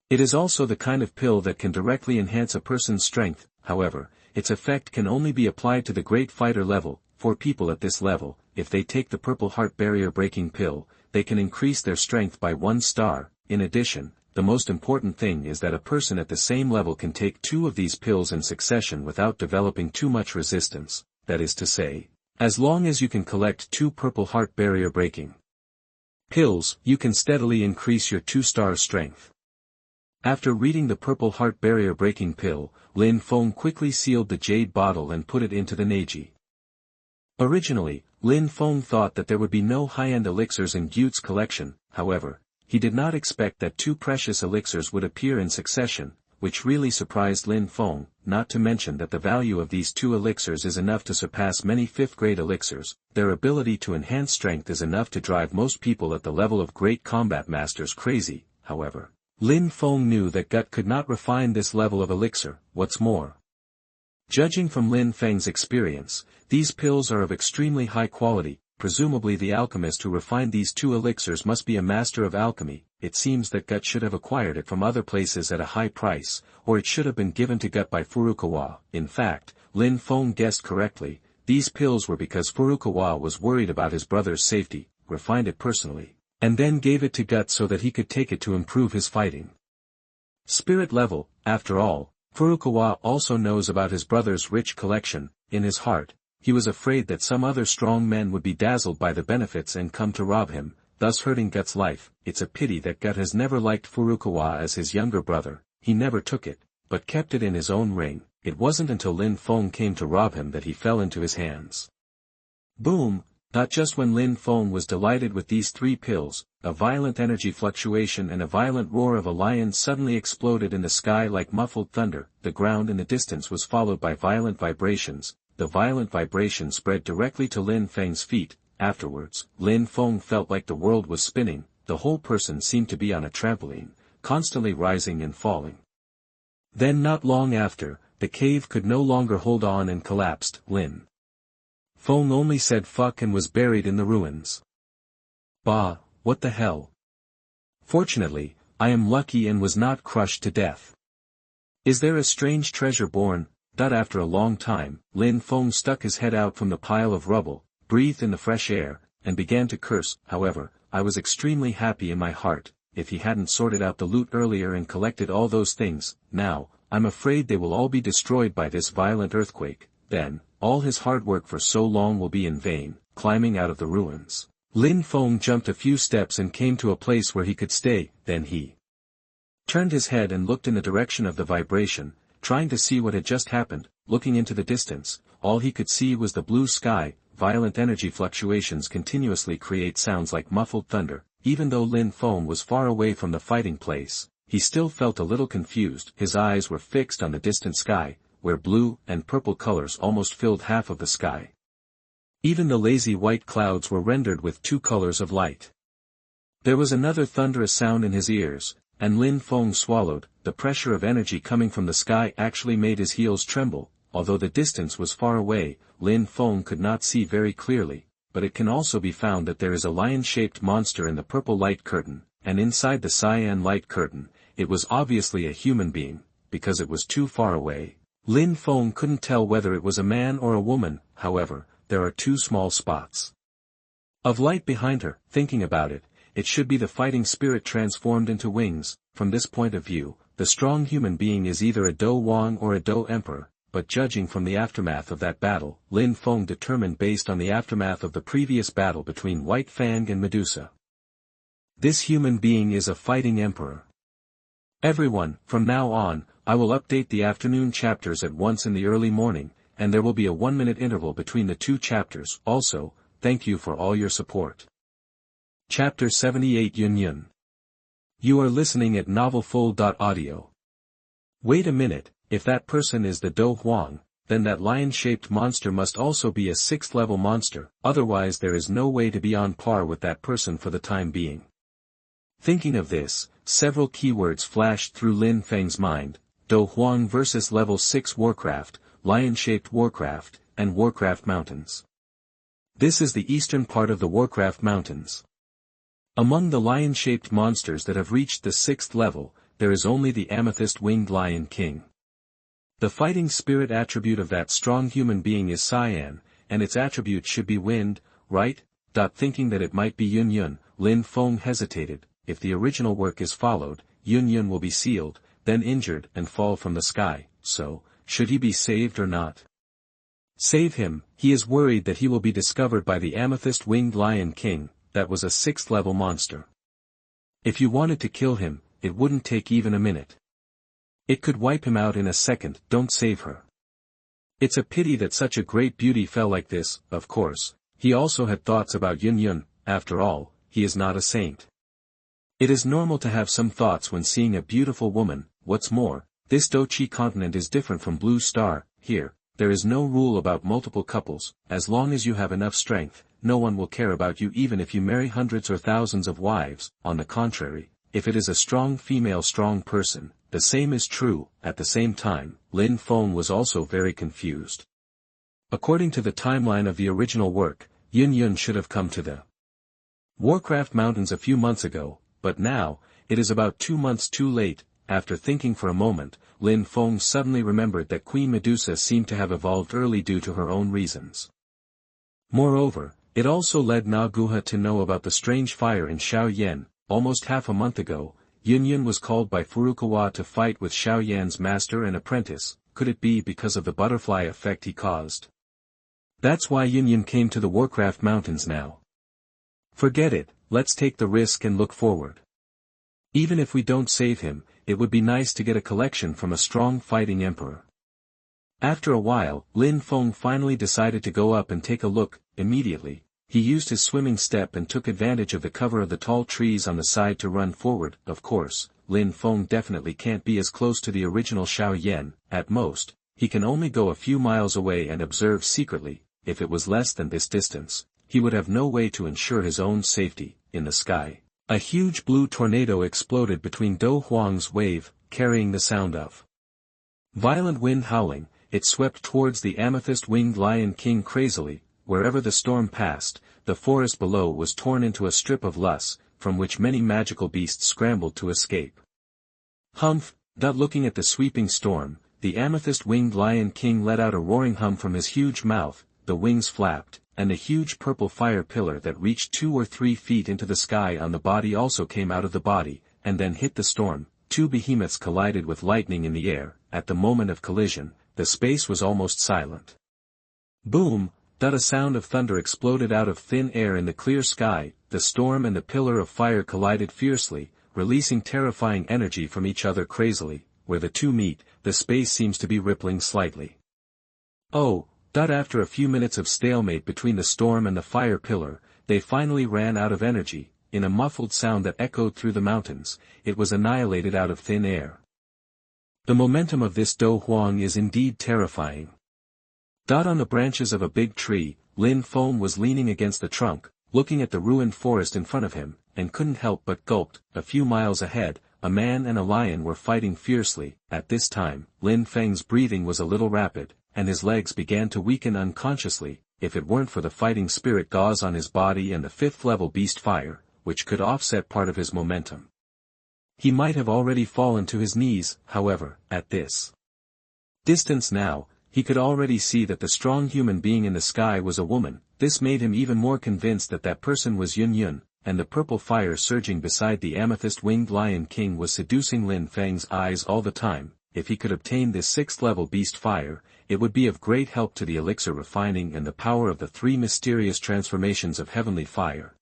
It is also the kind of pill that can directly enhance a person's strength. However, its effect can only be applied to the great fighter level. For people at this level, if they take the purple heart barrier breaking pill, they can increase their strength by 1 star. In addition, the most important thing is that a person at the same level can take 2 of these pills in succession without developing too much resistance. That is to say, as long as you can collect 2 purple heart barrier breaking pills, you can steadily increase your 2-star strength. After reading the purple heart barrier breaking pill, Lin Feng quickly sealed the jade bottle and put it into the Neji. Originally, Lin Feng thought that there would be no high-end elixirs in Gyu's collection. However, he did not expect that 2 precious elixirs would appear in succession, which really surprised Lin Feng, not to mention that the value of these 2 elixirs is enough to surpass many 5th-grade elixirs. Their ability to enhance strength is enough to drive most people at the level of great combat masters crazy. However, Lin Feng knew that Gut could not refine this level of elixir. What's more, judging from Lin Feng's experience, these pills are of extremely high quality. Presumably the alchemist who refined these 2 elixirs must be a master of alchemy. It seems that Gut should have acquired it from other places at a high price, or it should have been given to Gut by Furukawa. In fact, Lin Feng guessed correctly. These pills were because Furukawa was worried about his brother's safety, refined it personally, and then gave it to Gut so that he could take it to improve his fighting spirit level. After all, Furukawa also knows about his brother's rich collection. In his heart, he was afraid that some other strong men would be dazzled by the benefits and come to rob him, thus hurting Gut's life. It's a pity that Gut has never liked Furukawa as his younger brother. He never took it, but kept it in his own ring. It wasn't until Lin Feng came to rob him that he fell into his hands. Boom! Not just when Lin Feng was delighted with these 3 pills, a violent energy fluctuation and a violent roar of a lion suddenly exploded in the sky like muffled thunder. The ground in the distance was followed by violent vibrations. The violent vibration spread directly to Lin Feng's feet. Afterwards, Lin Feng felt like the world was spinning. The whole person seemed to be on a trampoline, constantly rising and falling. Then not long after, the cave could no longer hold on and collapsed. Lin Feng only said fuck and was buried in the ruins. Bah, what the hell? Fortunately, I am lucky and was not crushed to death. Is there a strange treasure born? After a long time, Lin Feng stuck his head out from the pile of rubble, breathed in the fresh air, and began to curse. However, I was extremely happy in my heart. If he hadn't sorted out the loot earlier and collected all those things, now, I'm afraid they will all be destroyed by this violent earthquake. Then, all his hard work for so long will be in vain. Climbing out of the ruins, Lin Feng jumped a few steps and came to a place where he could stay. Then he turned his head and looked in the direction of the vibration, trying to see what had just happened. Looking into the distance, all he could see was the blue sky. Violent energy fluctuations continuously create sounds like muffled thunder. Even though Lin Feng was far away from the fighting place, he still felt a little confused. His eyes were fixed on the distant sky, where blue and purple colors almost filled half of the sky. Even the lazy white clouds were rendered with 2 colors of light. There was another thunderous sound in his ears, and Lin Feng swallowed. The pressure of energy coming from the sky actually made his heels tremble. Although the distance was far away, Lin Feng could not see very clearly, but it can also be found that there is a lion-shaped monster in the purple light curtain, and inside the cyan light curtain, it was obviously a human being. Because it was too far away, Lin Feng couldn't tell whether it was a man or a woman. However, there are 2 small spots of light behind her. Thinking about it, it should be the fighting spirit transformed into wings. From this point of view, the strong human being is either a Dou Wang or a Dou Emperor, but judging from the aftermath of that battle, Lin Feng determined based on the aftermath of the previous battle between White Fang and Medusa. This human being is a fighting emperor. Everyone, from now on, I will update the afternoon chapters at once in the early morning, and there will be a 1-minute interval between the 2 chapters. Also, thank you for all your support. Chapter 78 Yun Yun. You are listening at novelfull.audio. Wait a minute, if that person is the Dou Huang, then that lion-shaped monster must also be a 6th level monster, otherwise there is no way to be on par with that person for the time being. Thinking of this, several keywords flashed through Lin Feng's mind: Dou Huang vs Level 6 Warcraft, Lion-shaped Warcraft, and Warcraft Mountains. This is the eastern part of the Warcraft Mountains. Among the lion-shaped monsters that have reached the 6th level, there is only the amethyst-winged Lion King. The fighting spirit attribute of that strong human being is cyan, and its attribute should be wind, right? Thinking that it might Yun Yun, Lin Feng hesitated. If the original work is followed, Yun Yun will be sealed, then injured and fall from the sky, so, should he be saved or not? Save him, he is worried that he will be discovered by the amethyst-winged Lion King, that was a 6th level monster. If you wanted to kill him, it wouldn't take even a minute. It could wipe him out in a second. Don't save her. It's a pity that such a great beauty fell like this. Of course, he also had thoughts about Yun Yun. After all, he is not a saint. It is normal to have some thoughts when seeing a beautiful woman. What's more, this Dou Qi Continent is different from Blue Star. Here, there is no rule about multiple couples. As long as you have enough strength, no one will care about you even if you marry hundreds or thousands of wives. On the contrary, if it is a strong female strong person, the same is true. At the same time, Lin Feng was also very confused. According to the timeline of the original work, Yun Yun should have come to the Warcraft Mountains a few months ago, but now, it is about 2 months too late. After thinking for a moment, Lin Feng suddenly remembered that Queen Medusa seemed to have evolved early due to her own reasons. Moreover, it also led Na Guha to know about the strange fire in Shaoyan. Almost half a month ago, Yun Yun was called by Furukawa to fight with Xiaoyan's master and apprentice. Could it be because of the butterfly effect he caused? That's why Yun Yun came to the Warcraft Mountains now. Forget it, let's take the risk and look forward. Even if we don't save him, it would be nice to get a collection from a strong fighting emperor. After a while, Lin Feng finally decided to go up and take a look. Immediately, he used his swimming step and took advantage of the cover of the tall trees on the side to run forward. Of course, Lin Feng definitely can't be as close to the original Xiaoyan. At most, he can only go a few miles away and observe secretly. If it was less than this distance, he would have no way to ensure his own safety. In the sky, a huge blue tornado exploded between Dou Huang's wave, carrying the sound of violent wind howling. It swept towards the amethyst-winged Lion King crazily. Wherever the storm passed, the forest below was torn into a strip of loess, from which many magical beasts scrambled to escape. Humph! Looking at the sweeping storm, the amethyst-winged Lion King let out a roaring hum from his huge mouth. The wings flapped, and the huge purple fire pillar that reached 2 or 3 feet into the sky on the body also came out of the body, and then hit the storm. 2 behemoths collided with lightning in the air. At the moment of collision, the space was almost silent. Boom! A sound of thunder exploded out of thin air in the clear sky. The storm and the pillar of fire collided fiercely, releasing terrifying energy from each other crazily. Where the two meet, the space seems to be rippling slightly. Oh! After a few minutes of stalemate between the storm and the fire pillar, they finally ran out of energy. In a muffled sound that echoed through the mountains, it was annihilated out of thin air. The momentum of this Dou Huang is indeed terrifying. On the branches of a big tree, Lin Feng was leaning against the trunk, looking at the ruined forest in front of him, and couldn't help but gulped. A few miles ahead, a man and a lion were fighting fiercely. At this time, Lin Feng's breathing was a little rapid, and his legs began to weaken unconsciously. If it weren't for the fighting spirit gauze on his body and the 5th level beast fire, which could offset part of his momentum, he might have already fallen to his knees. However, at this distance now, he could already see that the strong human being in the sky was a woman. This made him even more convinced that that person was Yun Yun, and the purple fire surging beside the amethyst-winged Lion King was seducing Lin Feng's eyes all the time. If he could obtain this 6th level beast fire, it would be of great help to the elixir refining and the power of the 3 mysterious transformations of heavenly fire.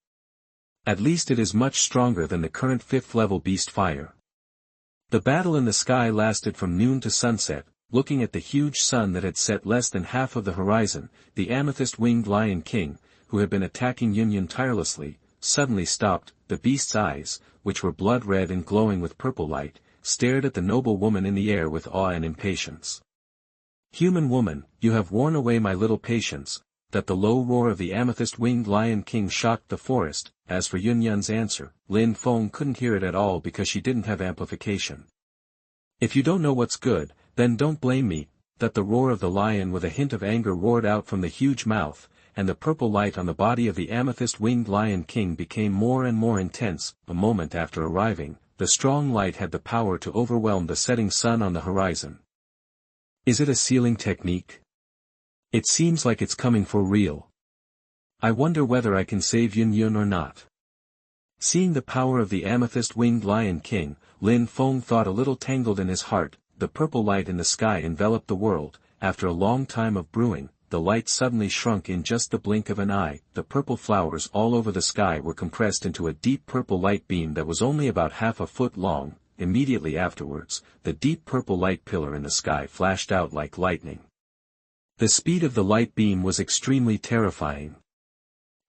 At least it is much stronger than the current 5th level beast fire. The battle in the sky lasted from noon to sunset. Looking at the huge sun that had set less than half of the horizon, the amethyst-winged Lion King, who had been attacking Yun Yun tirelessly, suddenly stopped. The beast's eyes, which were blood-red and glowing with purple light, stared at the noble woman in the air with awe and impatience. Human woman, you have worn away my little patience. That the low roar of the amethyst-winged Lion King shocked the forest. As for Yunyun's answer, Lin Feng couldn't hear it at all because she didn't have amplification. If you don't know what's good, then don't blame me. That the roar of the lion with a hint of anger roared out from the huge mouth, and the purple light on the body of the amethyst-winged Lion King became more and more intense. A moment after arriving, the strong light had the power to overwhelm the setting sun on the horizon. Is it a sealing technique? It seems like it's coming for real. I wonder whether I can save Yunyun or not. Seeing the power of the amethyst-winged Lion King, Lin Feng thought a little tangled in his heart. The purple light in the sky enveloped the world. After a long time of brewing, the light suddenly shrunk in just the blink of an eye. The purple flowers all over the sky were compressed into a deep purple light beam that was only about half a foot long. Immediately afterwards, the deep purple light pillar in the sky flashed out like lightning. The speed of the light beam was extremely terrifying.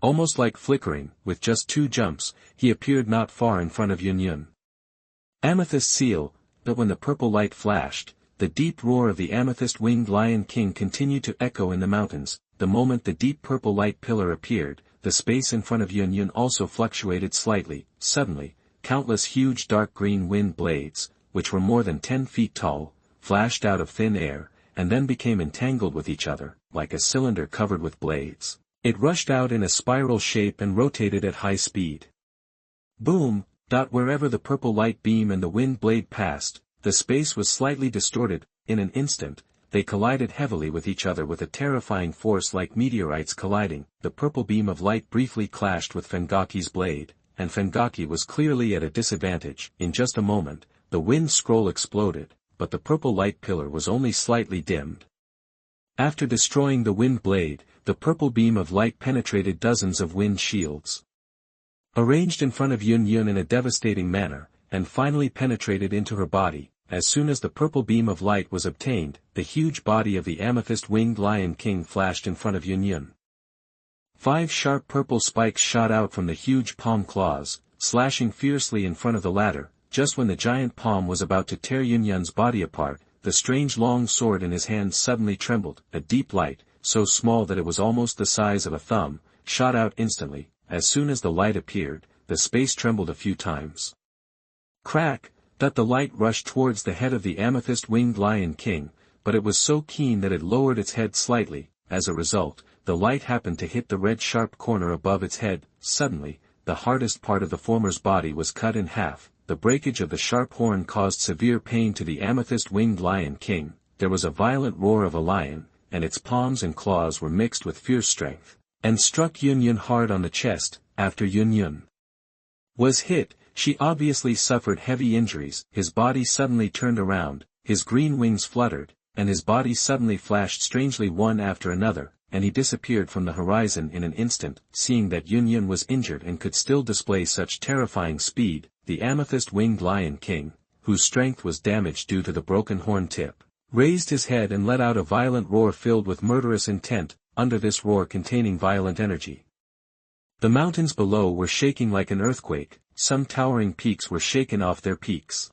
Almost like flickering, with just 2 jumps, he appeared not far in front of Yunyun. Amethyst seal. But when the purple light flashed, the deep roar of the amethyst-winged Lion King continued to echo in the mountains. The moment the deep purple light pillar appeared, the space in front of Yunyun also fluctuated slightly. Suddenly, countless huge dark green wind blades, which were more than 10 feet tall, flashed out of thin air, and then became entangled with each other, like a cylinder covered with blades. It rushed out in a spiral shape and rotated at high speed. Boom! Wherever the purple light beam and the wind blade passed, the space was slightly distorted. In an instant, they collided heavily with each other with a terrifying force like meteorites colliding. The purple beam of light briefly clashed with Fengaki's blade, and Fengaki was clearly at a disadvantage. In just a moment, the wind scroll exploded, but the purple light pillar was only slightly dimmed. After destroying the wind blade, the purple beam of light penetrated dozens of wind shields, arranged in front of Yunyun in a devastating manner, and finally penetrated into her body. As soon as the purple beam of light was obtained, the huge body of the amethyst-winged Lion King flashed in front of Yunyun. 5 sharp purple spikes shot out from the huge palm claws, slashing fiercely in front of the latter. Just when the giant palm was about to tear Yunyun's body apart, the strange long sword in his hand suddenly trembled. A deep light, so small that it was almost the size of a thumb, shot out instantly. As soon as the light appeared, the space trembled a few times. Crack! The light rushed towards the head of the amethyst-winged Lion King, but it was so keen that it lowered its head slightly. As a result, the light happened to hit the red sharp corner above its head. Suddenly, the hardest part of the former's body was cut in half. The breakage of the sharp horn caused severe pain to the amethyst-winged Lion King. There was a violent roar of a lion, and its palms and claws were mixed with fierce strength, and struck Yunyun hard on the chest. After Yunyun was hit, she obviously suffered heavy injuries. His body suddenly turned around, his green wings fluttered, and his body suddenly flashed strangely one after another, and he disappeared from the horizon in an instant. Seeing that Yunyun was injured and could still display such terrifying speed, the amethyst-winged Lion King, whose strength was damaged due to the broken horn tip, raised his head and let out a violent roar filled with murderous intent. Under this roar containing violent energy, the mountains below were shaking like an earthquake. Some towering peaks were shaken off their peaks.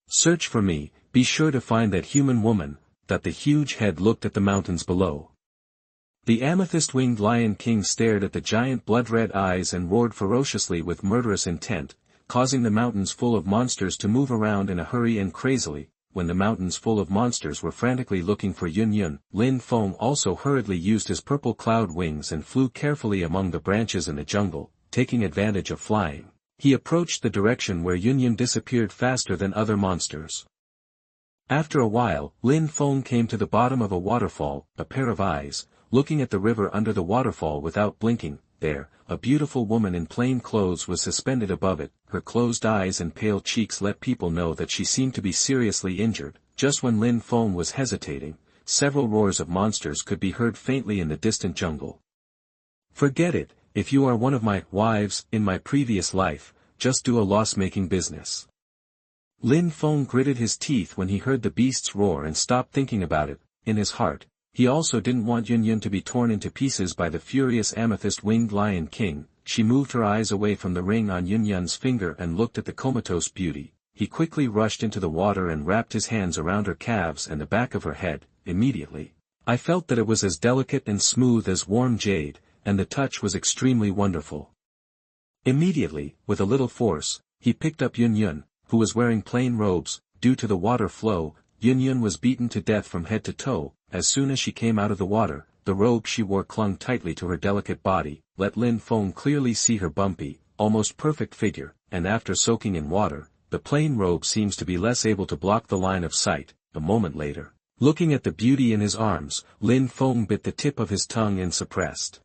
Search for me, be sure to find that human woman. That the huge head looked at the mountains below. The amethyst-winged Lion King stared at the giant blood-red eyes and roared ferociously with murderous intent, causing the mountains full of monsters to move around in a hurry and crazily. When the mountains full of monsters were frantically looking for Yunyun, Lin Feng also hurriedly used his purple cloud wings and flew carefully among the branches in the jungle, taking advantage of flying. He approached the direction where Yunyun disappeared faster than other monsters. After a while, Lin Feng came to the bottom of a waterfall. A pair of eyes, looking at the river under the waterfall without blinking. There, a beautiful woman in plain clothes was suspended above it. Her closed eyes and pale cheeks let people know that she seemed to be seriously injured. Just when Lin Feng was hesitating, several roars of monsters could be heard faintly in the distant jungle. Forget it, if you are one of my wives in my previous life, just do a loss-making business. Lin Feng gritted his teeth when he heard the beast's roar and stopped thinking about it. In his heart, he also didn't want Yunyun to be torn into pieces by the furious amethyst-winged Lion King. She moved her eyes away from the ring on Yunyun's finger and looked at the comatose beauty. He quickly rushed into the water and wrapped his hands around her calves and the back of her head. immediately. I felt that it was as delicate and smooth as warm jade, and the touch was extremely wonderful. Immediately, with a little force, he picked up Yun, who was wearing plain robes. Due to the water flow, Yun was beaten to death from head to toe. As soon as she came out of the water, the robe she wore clung tightly to her delicate body, let Lin Feng clearly see her bumpy, almost perfect figure, and after soaking in water, the plain robe seems to be less able to block the line of sight. A moment later, looking at the beauty in his arms, Lin Feng bit the tip of his tongue and suppressed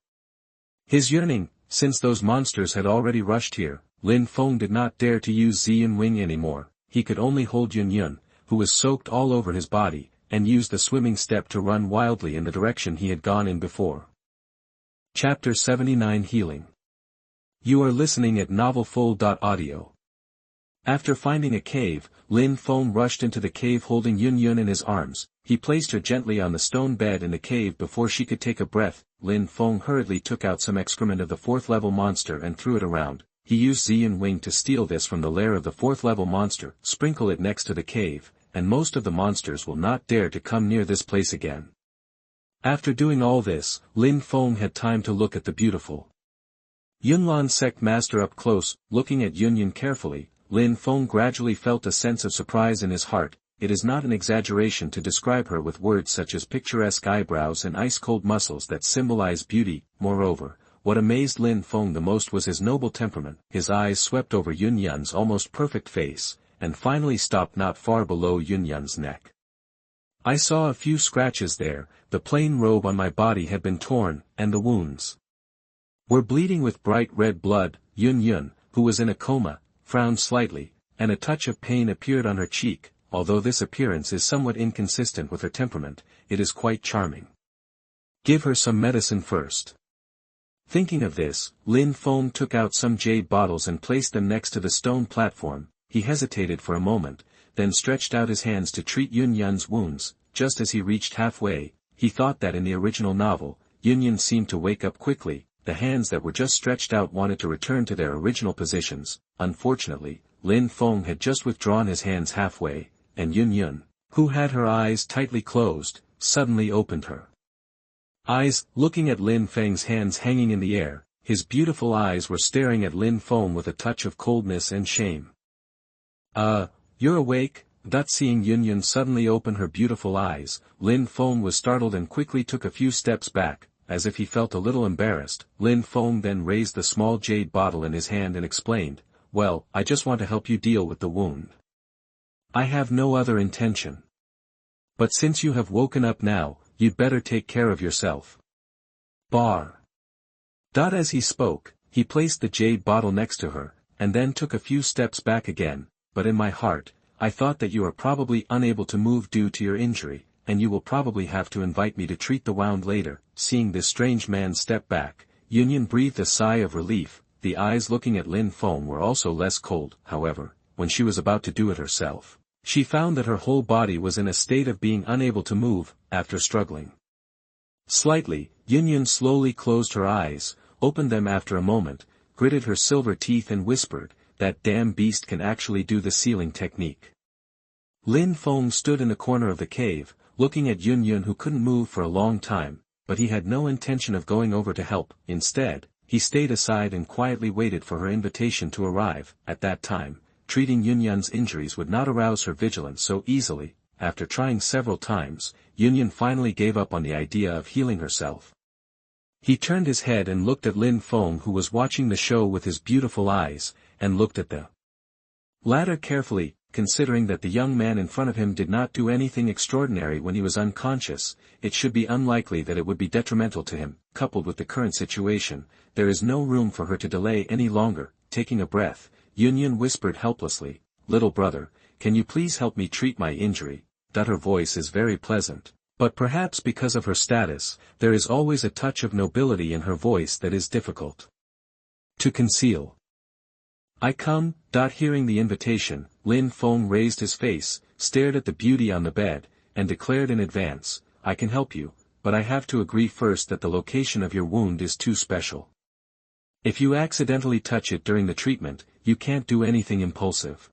his yearning. Since those monsters had already rushed here, Lin Feng did not dare to use Ziyan Wing anymore. He could only hold Yun, who was soaked all over his body, and use the swimming step to run wildly in the direction he had gone in before. Chapter 79 Healing. You are listening at novelfull.audio. After finding a cave, Lin Feng rushed into the cave holding Yun in his arms. He placed her gently on the stone bed in the cave before she could take a breath. Lin Feng hurriedly took out some excrement of the 4th level monster and threw it around. He used Ziyan Wing to steal this from the lair of the 4th level monster, sprinkle it next to the cave, and most of the monsters will not dare to come near this place again. After doing all this, Lin Feng had time to look at the beautiful Yunlan sect master up close. Looking at Yun carefully, Lin Feng gradually felt a sense of surprise in his heart. It is not an exaggeration to describe her with words such as picturesque eyebrows and ice-cold muscles that symbolize beauty. Moreover, what amazed Lin Feng the most was his noble temperament. His eyes swept over Yun's almost perfect face, and finally stopped not far below Yun's neck. I saw a few scratches there. The plain robe on my body had been torn, and the wounds were bleeding with bright red blood. Yun, who was in a coma, frowned slightly, and a touch of pain appeared on her cheek. Although this appearance is somewhat inconsistent with her temperament, it is quite charming. Give her some medicine first. Thinking of this, Lin Feng took out some jade bottles and placed them next to the stone platform. He hesitated for a moment, then stretched out his hands to treat Yun's wounds. Just as he reached halfway, he thought that in the original novel, Yun seemed to wake up quickly. The hands that were just stretched out wanted to return to their original positions. Unfortunately, Lin Feng had just withdrawn his hands halfway, and Yun, who had her eyes tightly closed, suddenly opened her eyes. Looking at Lin Feng's hands hanging in the air, his beautiful eyes were staring at Lin Feng with a touch of coldness and shame. You're awake?" That seeing Yun suddenly open her beautiful eyes, Lin Feng was startled and quickly took a few steps back, as if he felt a little embarrassed. Lin Feng then raised the small jade bottle in his hand and explained, "Well, I just want to help you deal with the wound. I have no other intention. But since you have woken up now, you'd better take care of yourself." Bar. As he spoke, he placed the jade bottle next to her, and then took a few steps back again. "But in my heart, I thought that you are probably unable to move due to your injury, and you will probably have to invite me to treat the wound later." Seeing this strange man step back, Yun breathed a sigh of relief. The eyes looking at Lin Feng were also less cold. However, when she was about to do it herself, she found that her whole body was in a state of being unable to move. After struggling slightly, Yun slowly closed her eyes, opened them after a moment, gritted her silver teeth and whispered, "That damn beast can actually do the sealing technique." Lin Feng stood in the corner of the cave, looking at Yun who couldn't move for a long time, but he had no intention of going over to help. Instead, he stayed aside and quietly waited for her invitation to arrive. At that time, treating Yun's injuries would not arouse her vigilance so easily. After trying several times, Yun finally gave up on the idea of healing herself. He turned his head and looked at Lin Feng, who was watching the show with his beautiful eyes, and looked at the latter carefully. Considering that the young man in front of him did not do anything extraordinary when he was unconscious, it should be unlikely that it would be detrimental to him. Coupled with the current situation, there is no room for her to delay any longer. Taking a breath, Yun whispered helplessly, "Little brother, can you please help me treat my injury?" Her voice is very pleasant, but perhaps because of her status, there is always a touch of nobility in her voice that is difficult to conceal. "I come." Hearing the invitation, Lin Feng raised his face, stared at the beauty on the bed, and declared in advance, "I can help you, but I have to agree first that the location of your wound is too special. If you accidentally touch it during the treatment, you can't do anything impulsive."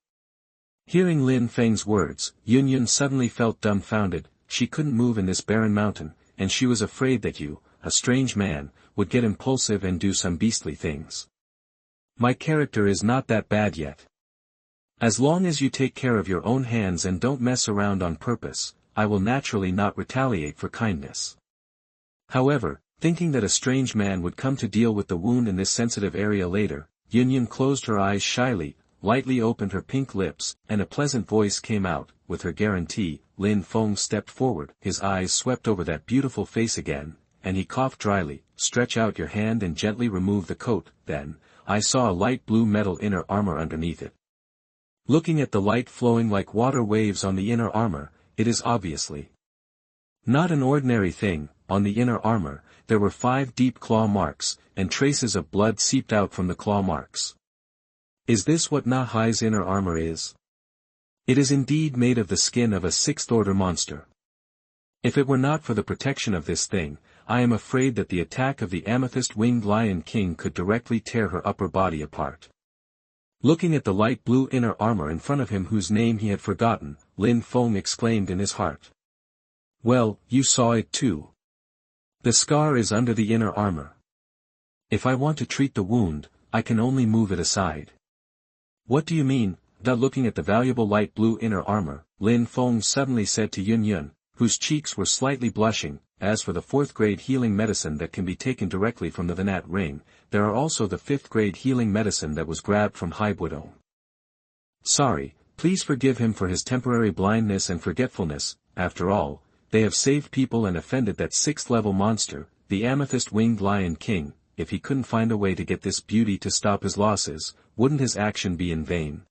Hearing Lin Feng's words, Yun suddenly felt dumbfounded. she couldn't move in this barren mountain, and she was afraid that you, a strange man, would get impulsive and do some beastly things. My character is not that bad yet. As long as you take care of your own hands and don't mess around on purpose, I will naturally not retaliate for kindness. However, thinking that a strange man would come to deal with the wound in this sensitive area later, Yun closed her eyes shyly, lightly opened her pink lips, and a pleasant voice came out. With her guarantee, Lin Feng stepped forward. His eyes swept over that beautiful face again, and he coughed dryly. Stretch out your hand and gently remove the coat. Then, I saw a light blue metal inner armor underneath it. Looking at the light flowing like water waves on the inner armor, it is obviously not an ordinary thing. On the inner armor, there were 5 deep claw marks, and traces of blood seeped out from the claw marks. Is this what Na Hai's inner armor is? It is indeed made of the skin of a 6th-order monster. If it were not for the protection of this thing, I am afraid that the attack of the amethyst-winged Lion King could directly tear her upper body apart. Looking at the light blue inner armor in front of him whose name he had forgotten, Lin Feng exclaimed in his heart. Well, you saw it too. The scar is under the inner armor. If I want to treat the wound, I can only move it aside. What do you mean? Without looking at the valuable light blue inner armor, Lin Feng suddenly said to Yun, whose cheeks were slightly blushing, as for the 4th-grade healing medicine that can be taken directly from the Vanat ring, there are also the 5th-grade healing medicine that was grabbed from Haibudo. Sorry, please forgive him for his temporary blindness and forgetfulness. After all, they have saved people and offended that 6th-level monster, the amethyst-winged Lion King. If he couldn't find a way to get this beauty to stop his losses, wouldn't his action be in vain?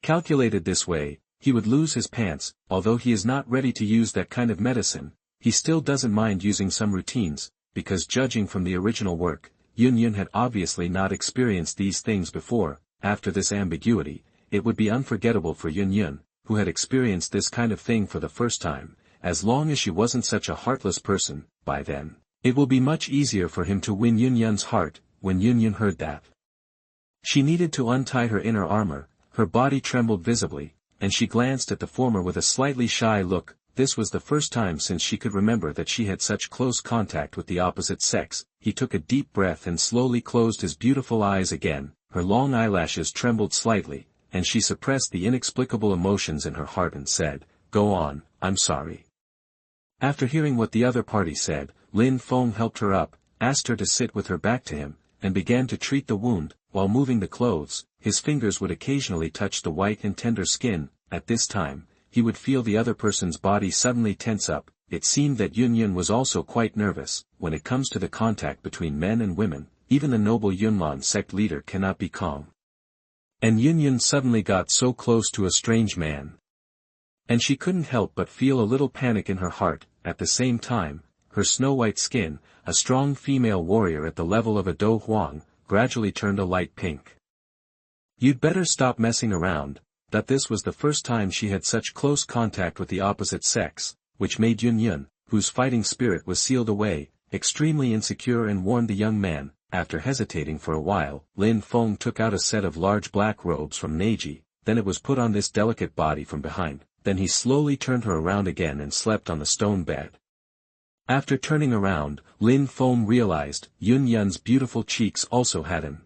Calculated this way, he would lose his pants. Although he is not ready to use that kind of medicine, he still doesn't mind using some routines, because judging from the original work, Yun had obviously not experienced these things before. After this ambiguity, it would be unforgettable for Yun, who had experienced this kind of thing for the first time. As long as she wasn't such a heartless person, by then, it will be much easier for him to win Yun's heart. When Yun heard that, she needed to untie her inner armor. Her body trembled visibly, and she glanced at the former with a slightly shy look. This was the first time since she could remember that she had such close contact with the opposite sex. He took a deep breath and slowly closed his beautiful eyes again. Her long eyelashes trembled slightly, and she suppressed the inexplicable emotions in her heart and said, "Go on, I'm sorry." After hearing what the other party said, Lin Feng helped her up, asked her to sit with her back to him, and began to treat the wound. While moving the clothes, his fingers would occasionally touch the white and tender skin. At this time, he would feel the other person's body suddenly tense up. It seemed that Yun was also quite nervous. When it comes to the contact between men and women, even the noble Yunlin sect leader cannot be calm. And Yun suddenly got so close to a strange man. And she couldn't help but feel a little panic in her heart. At the same time, her snow-white skin, a strong female warrior at the level of a Dou Huang, gradually turned a light pink. You'd better stop messing around. That this was the first time she had such close contact with the opposite sex, which made Yun, whose fighting spirit was sealed away, extremely insecure and warned the young man. After hesitating for a while, Lin Feng took out a set of large black robes from Neji, then it was put on this delicate body from behind. Then he slowly turned her around again and slept on the stone bed. After turning around, Lin Feng realized Yun's beautiful cheeks also had an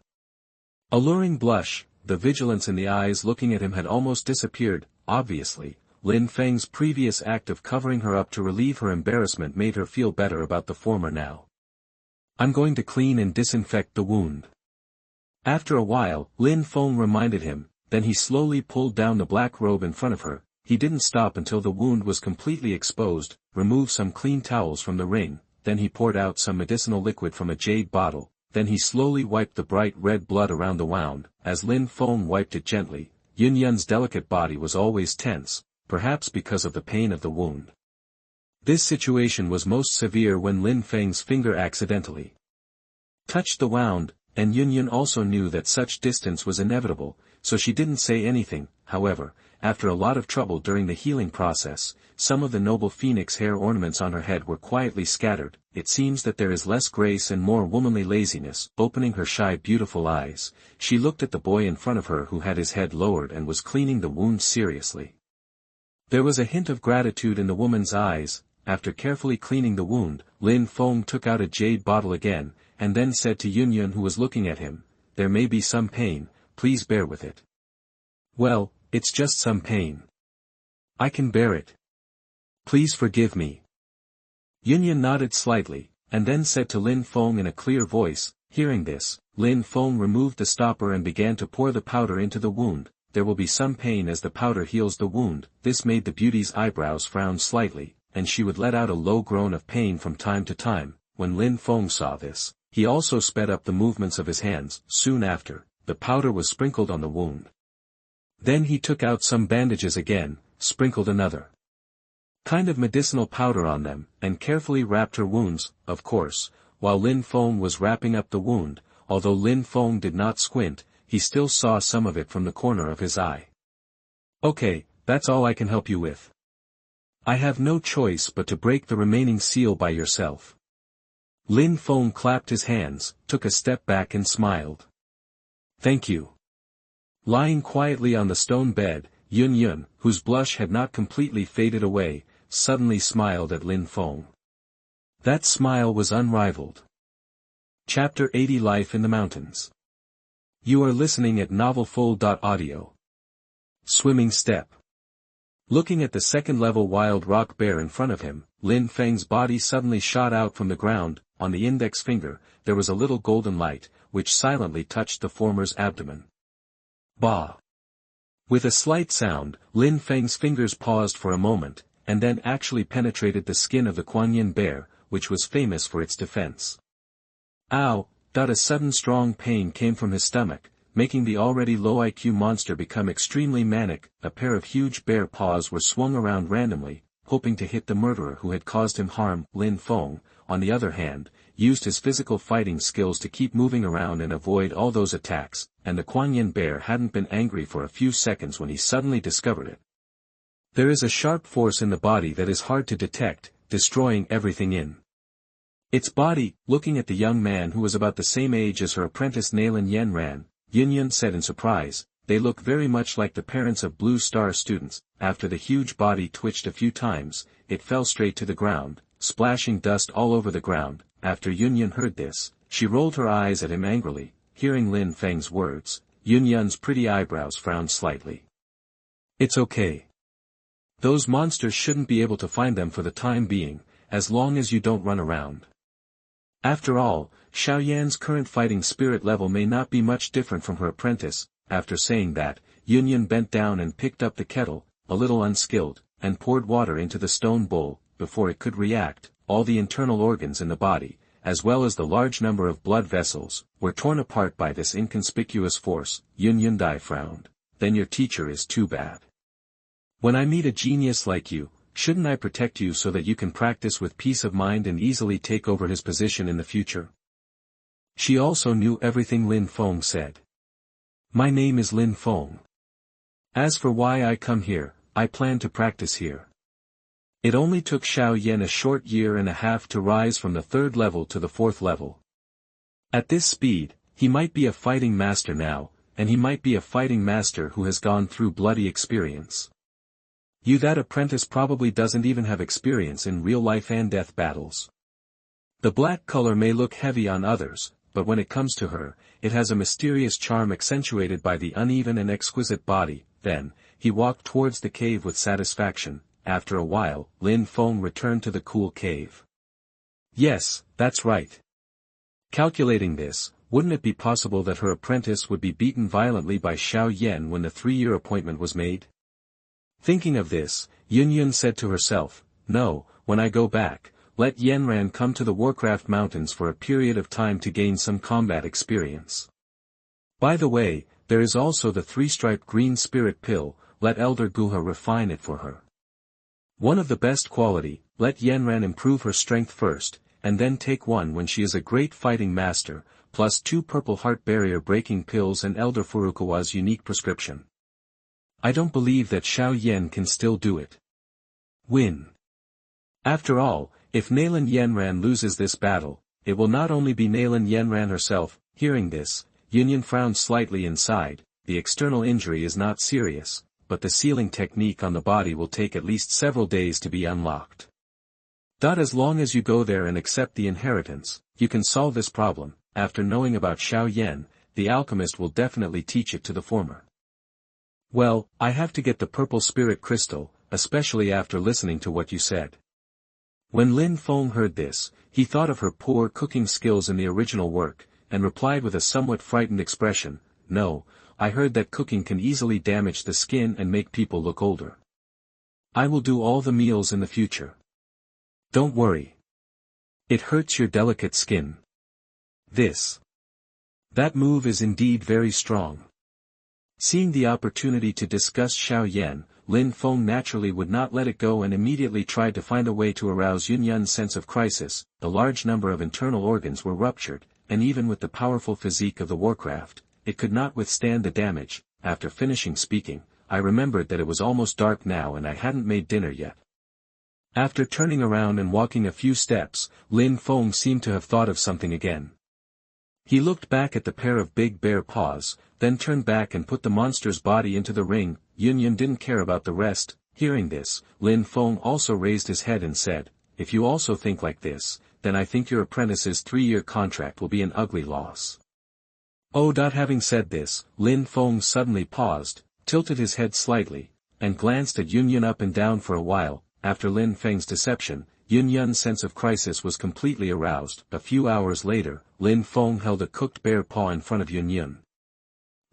alluring blush. The vigilance in the eyes looking at him had almost disappeared. Obviously, Lin Feng's previous act of covering her up to relieve her embarrassment made her feel better about the former now. I'm going to clean and disinfect the wound. After a while, Lin Feng reminded him, then he slowly pulled down the black robe in front of her. He didn't stop until the wound was completely exposed, removed some clean towels from the ring, then he poured out some medicinal liquid from a jade bottle, then he slowly wiped the bright red blood around the wound. As Lin Feng wiped it gently, Yun's delicate body was always tense, perhaps because of the pain of the wound. This situation was most severe when Lin Feng's finger accidentally touched the wound, and Yun also knew that such distance was inevitable, so she didn't say anything. However, after a lot of trouble during the healing process, some of the noble phoenix hair ornaments on her head were quietly scattered. It seems that there is less grace and more womanly laziness. Opening her shy beautiful eyes, she looked at the boy in front of her who had his head lowered and was cleaning the wound seriously. There was a hint of gratitude in the woman's eyes. After carefully cleaning the wound, Lin Feng took out a jade bottle again, and then said to Yun who was looking at him, "There may be some pain, please bear with it." "Well, it's just some pain. I can bear it. Please forgive me." Yun nodded slightly, and then said to Lin Feng in a clear voice. Hearing this, Lin Feng removed the stopper and began to pour the powder into the wound. "There will be some pain as the powder heals the wound." This made the beauty's eyebrows frown slightly, and she would let out a low groan of pain from time to time. When Lin Feng saw this, he also sped up the movements of his hands. Soon after, the powder was sprinkled on the wound. Then he took out some bandages again, sprinkled another kind of medicinal powder on them, and carefully wrapped her wounds. Of course, while Lin Feng was wrapping up the wound, although Lin Feng did not squint, he still saw some of it from the corner of his eye. "Okay, that's all I can help you with. I have no choice but to break the remaining seal by yourself." Lin Feng clapped his hands, took a step back and smiled. "Thank you." Lying quietly on the stone bed, Yun, whose blush had not completely faded away, suddenly smiled at Lin Feng. That smile was unrivaled. Chapter 80 Life in the Mountains. You are listening at novelfull.audio. Swimming Step. Looking at the second-level wild rock bear in front of him, Lin Feng's body suddenly shot out from the ground. On the index finger, there was a little golden light, which silently touched the former's abdomen. Bah! With a slight sound, Lin Feng's fingers paused for a moment, and then actually penetrated the skin of the Kuan bear, which was famous for its defense. Ow! A sudden strong pain came from his stomach, making the already low IQ monster become extremely manic. A pair of huge bear paws were swung around randomly, hoping to hit the murderer who had caused him harm. Lin Feng, on the other hand, used his physical fighting skills to keep moving around and avoid all those attacks, and the Kuan bear hadn't been angry for a few seconds when he suddenly discovered it. There is a sharp force in the body that is hard to detect, destroying everything in its body. Looking at the young man who was about the same age as her apprentice Nalan Yanran, Yun said in surprise, "They look very much like the parents of Blue Star students." After the huge body twitched a few times, it fell straight to the ground, splashing dust all over the ground. After Yun heard this, she rolled her eyes at him angrily. Hearing Lin Feng's words, Yun's pretty eyebrows frowned slightly. "It's okay. Those monsters shouldn't be able to find them for the time being, as long as you don't run around." After all, Xiaoyan's current fighting spirit level may not be much different from her apprentice. After saying that, Yun bent down and picked up the kettle, a little unskilled, and poured water into the stone bowl. Before it could react, all the internal organs in the body, as well as the large number of blood vessels, were torn apart by this inconspicuous force. Yun Dai frowned. "Then your teacher is too bad. When I meet a genius like you, shouldn't I protect you so that you can practice with peace of mind and easily take over his position in the future?" She also knew everything Lin Feng said. "My name is Lin Feng. As for why I come here, I plan to practice here." It only took Xiaoyan a short year and a half to rise from the 3rd level to the 4th level. At this speed, he might be a fighting master now, and he might be a fighting master who has gone through bloody experience. That apprentice probably doesn't even have experience in real life and death battles. The black color may look heavy on others, but when it comes to her, it has a mysterious charm accentuated by the uneven and exquisite body. Then, he walked towards the cave with satisfaction. After a while, Lin Feng returned to the cool cave. Yes, that's right. Calculating this, wouldn't it be possible that her apprentice would be beaten violently by Xiaoyan when the 3-year appointment was made? Thinking of this, Yun said to herself, "No, when I go back, let Yanran come to the Warcraft Mountains for a period of time to gain some combat experience. By the way, there is also the 3-striped green spirit pill, let Elder Guha refine it for her. One of the best quality, let Yanran improve her strength first, and then take one when she is a great fighting master, plus 2 purple heart barrier breaking pills and Elder Furukawa's unique prescription. I don't believe that Xiaoyan can still do it. Win. After all, if Nalan Yanran loses this battle, it will not only be Nalan Yanran herself." Hearing this, Yun frowned slightly inside. The external injury is not serious, but the sealing technique on the body will take at least several days to be unlocked. As long as you go there and accept the inheritance, you can solve this problem. After knowing about Xiao Yan, the alchemist will definitely teach it to the former. Well, I have to get the purple spirit crystal, especially after listening to what you said. When Lin Feng heard this, he thought of her poor cooking skills in the original work, and replied with a somewhat frightened expression, "No, I heard that cooking can easily damage the skin and make people look older. I will do all the meals in the future. Don't worry. It hurts your delicate skin." That move is indeed very strong. Seeing the opportunity to discuss Xiao Yan, Lin Feng naturally would not let it go and immediately tried to find a way to arouse Yunyun's sense of crisis. The large number of internal organs were ruptured, and even with the powerful physique of the Warcraft, it could not withstand the damage. After finishing speaking, I remembered that it was almost dark now and I hadn't made dinner yet. After turning around and walking a few steps, Lin Feng seemed to have thought of something again. He looked back at the pair of big bare paws, then turned back and put the monster's body into the ring. Yunyun didn't care about the rest. Hearing this, Lin Feng also raised his head and said, "If you also think like this, then I think your apprentice's 3-year contract will be an ugly loss." Having said this, Lin Feng suddenly paused, tilted his head slightly, and glanced at Yunyun up and down for a while. After Lin Feng's deception, Yunyun's sense of crisis was completely aroused. A few hours later, Lin Feng held a cooked bear paw in front of Yunyun.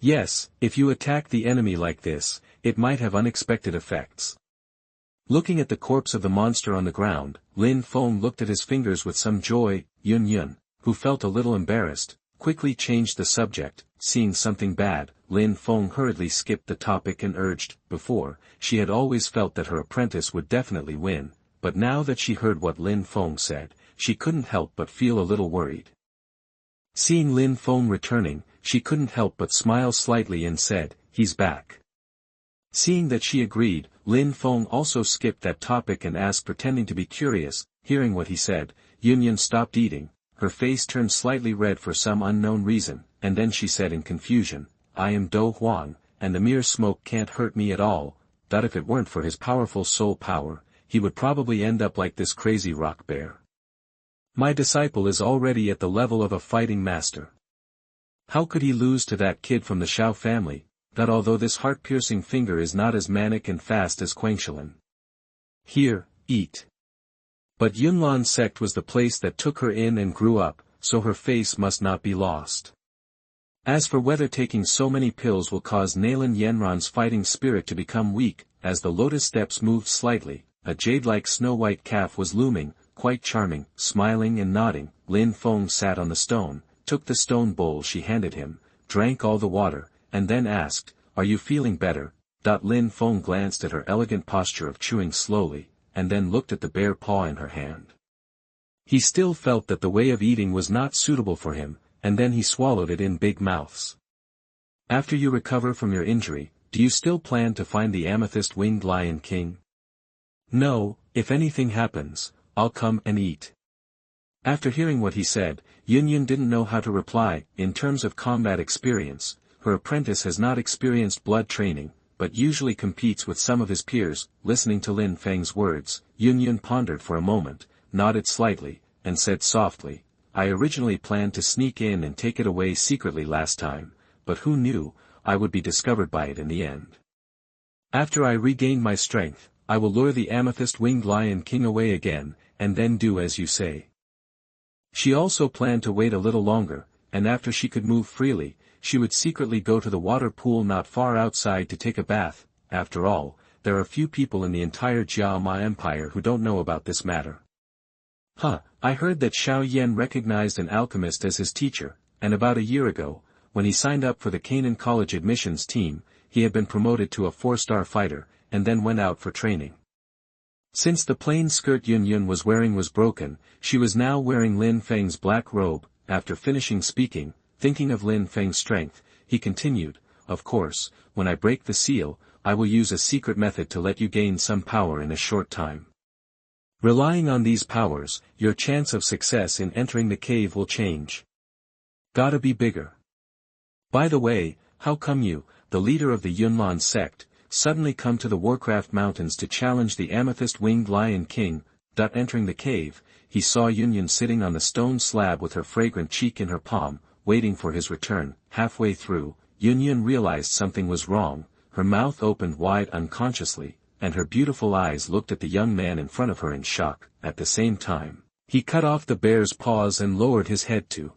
Yes, if you attack the enemy like this, it might have unexpected effects. Looking at the corpse of the monster on the ground, Lin Feng looked at his fingers with some joy. Yunyun, who felt a little embarrassed, quickly changed the subject. Seeing something bad, Lin Feng hurriedly skipped the topic and urged. Before, she had always felt that her apprentice would definitely win, but now that she heard what Lin Feng said, she couldn't help but feel a little worried. Seeing Lin Feng returning, she couldn't help but smile slightly and said, "He's back." Seeing that she agreed, Lin Feng also skipped that topic and asked, pretending to be curious. Hearing what he said, Yunyun stopped eating, her face turned slightly red for some unknown reason, and then she said in confusion, "I am Dou Huang, and the mere smoke can't hurt me at all. That if it weren't for his powerful soul power, he would probably end up like this crazy rock bear. My disciple is already at the level of a fighting master. How could he lose to that kid from the Xiao family, that although this heart-piercing finger is not as manic and fast as Quangshalin. Here, eat." But Yunlan's sect was the place that took her in and grew up, so her face must not be lost. As for whether taking so many pills will cause Nalan Yanran's fighting spirit to become weak, as the lotus steps moved slightly, a jade-like snow-white calf was looming, quite charming. Smiling and nodding, Lin Feng sat on the stone, took the stone bowl she handed him, drank all the water, and then asked, "Are you feeling better?" Lin Feng glanced at her elegant posture of chewing slowly, and then looked at the bare paw in her hand. He still felt that the way of eating was not suitable for him, and then he swallowed it in big mouths. "After you recover from your injury, do you still plan to find the amethyst-winged Lion King?" "No, if anything happens, I'll come and eat." After hearing what he said, Yunyun didn't know how to reply. In terms of combat experience, her apprentice has not experienced blood training, but usually competes with some of his peers. Listening to Lin Feng's words, Yunyun pondered for a moment, nodded slightly, and said softly, "I originally planned to sneak in and take it away secretly last time, but who knew, I would be discovered by it in the end. After I regain my strength, I will lure the amethyst-winged Lion King away again, and then do as you say." She also planned to wait a little longer, and after she could move freely, she would secretly go to the water pool not far outside to take a bath. After all, there are few people in the entire Jiama Empire who don't know about this matter. I heard that Xiao Yan recognized an alchemist as his teacher, and about a year ago, when he signed up for the Canaan College admissions team, he had been promoted to a 4-star fighter, and then went out for training. Since the plain skirt Yunyun was wearing was broken, she was now wearing Lin Feng's black robe. After finishing speaking, thinking of Lin Feng's strength, he continued, "Of course, when I break the seal, I will use a secret method to let you gain some power in a short time. Relying on these powers, your chance of success in entering the cave will change. Gotta be bigger. By the way, how come you, the leader of the Yunlan sect, suddenly come to the Warcraft Mountains to challenge the Amethyst-Winged Lion King. Entering the cave, he saw Yun sitting on the stone slab with her fragrant cheek in her palm, waiting for his return. Halfway through, Yun realized something was wrong, her mouth opened wide unconsciously, and her beautiful eyes looked at the young man in front of her in shock. At the same time, he cut off the bear's paws and lowered his head to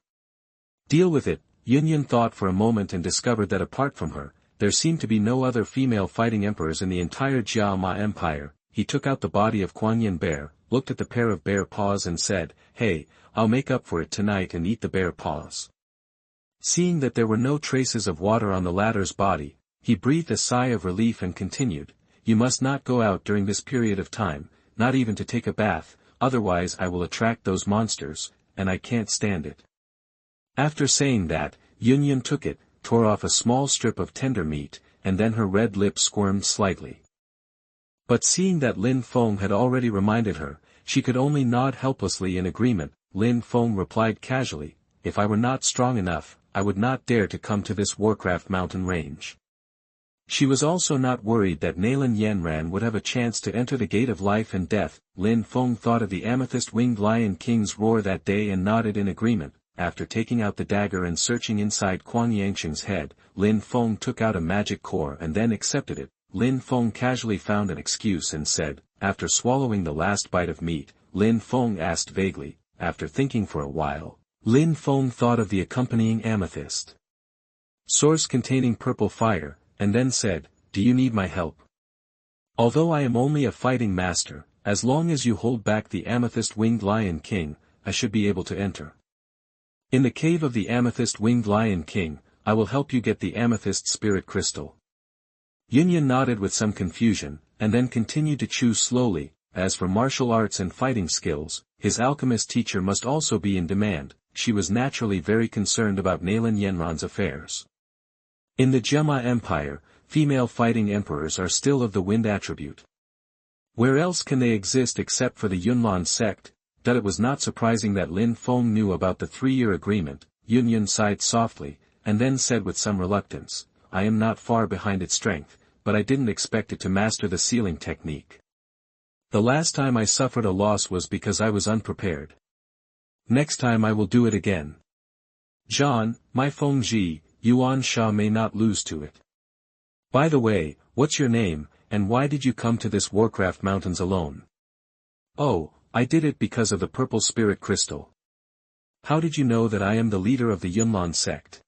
deal with it. Yun thought for a moment and discovered that apart from her, there seemed to be no other female fighting emperors in the entire Jiama Empire. He took out the body of Kuan Bear, looked at the pair of bear paws and said, "Hey, I'll make up for it tonight and eat the bear paws." Seeing that there were no traces of water on the latter's body, he breathed a sigh of relief and continued, "You must not go out during this period of time, not even to take a bath, otherwise I will attract those monsters, and I can't stand it." After saying that, Yun took it, tore off a small strip of tender meat, and then her red lips squirmed slightly. But seeing that Lin Feng had already reminded her, she could only nod helplessly in agreement. Lin Feng replied casually, "If I were not strong enough, I would not dare to come to this Warcraft mountain range." She was also not worried that Nalan Yanran would have a chance to enter the Gate of Life and Death. Lin Feng thought of the Amethyst-Winged Lion King's roar that day and nodded in agreement. After taking out the dagger and searching inside Kuan Yangsheng's head, Lin Feng took out a magic core and then accepted it. Lin Feng casually found an excuse and said, after swallowing the last bite of meat, Lin Feng asked vaguely. After thinking for a while, Lin Feng thought of the accompanying amethyst source containing purple fire, and then said, "Do you need my help? Although I am only a fighting master, as long as you hold back the Amethyst-Winged Lion King, I should be able to enter. In the cave of the Amethyst-Winged Lion King, I will help you get the Amethyst Spirit Crystal." Yun nodded with some confusion, and then continued to chew slowly. As for martial arts and fighting skills, his alchemist teacher must also be in demand. She was naturally very concerned about Nalan Yanran's affairs. In the Jiama Empire, female fighting emperors are still of the wind attribute. Where else can they exist except for the Yunlan sect? It was not surprising that Lin Feng knew about the 3-year agreement. Yun sighed softly, and then said with some reluctance, "I am not far behind its strength, but I didn't expect it to master the sealing technique. The last time I suffered a loss was because I was unprepared. Next time I will do it again. John, my Feng Ji, Yuan Sha may not lose to it. By the way, what's your name, and why did you come to this Warcraft Mountains alone?" "Oh, I did it because of the purple spirit crystal." "How did you know that I am the leader of the Yunlan sect?"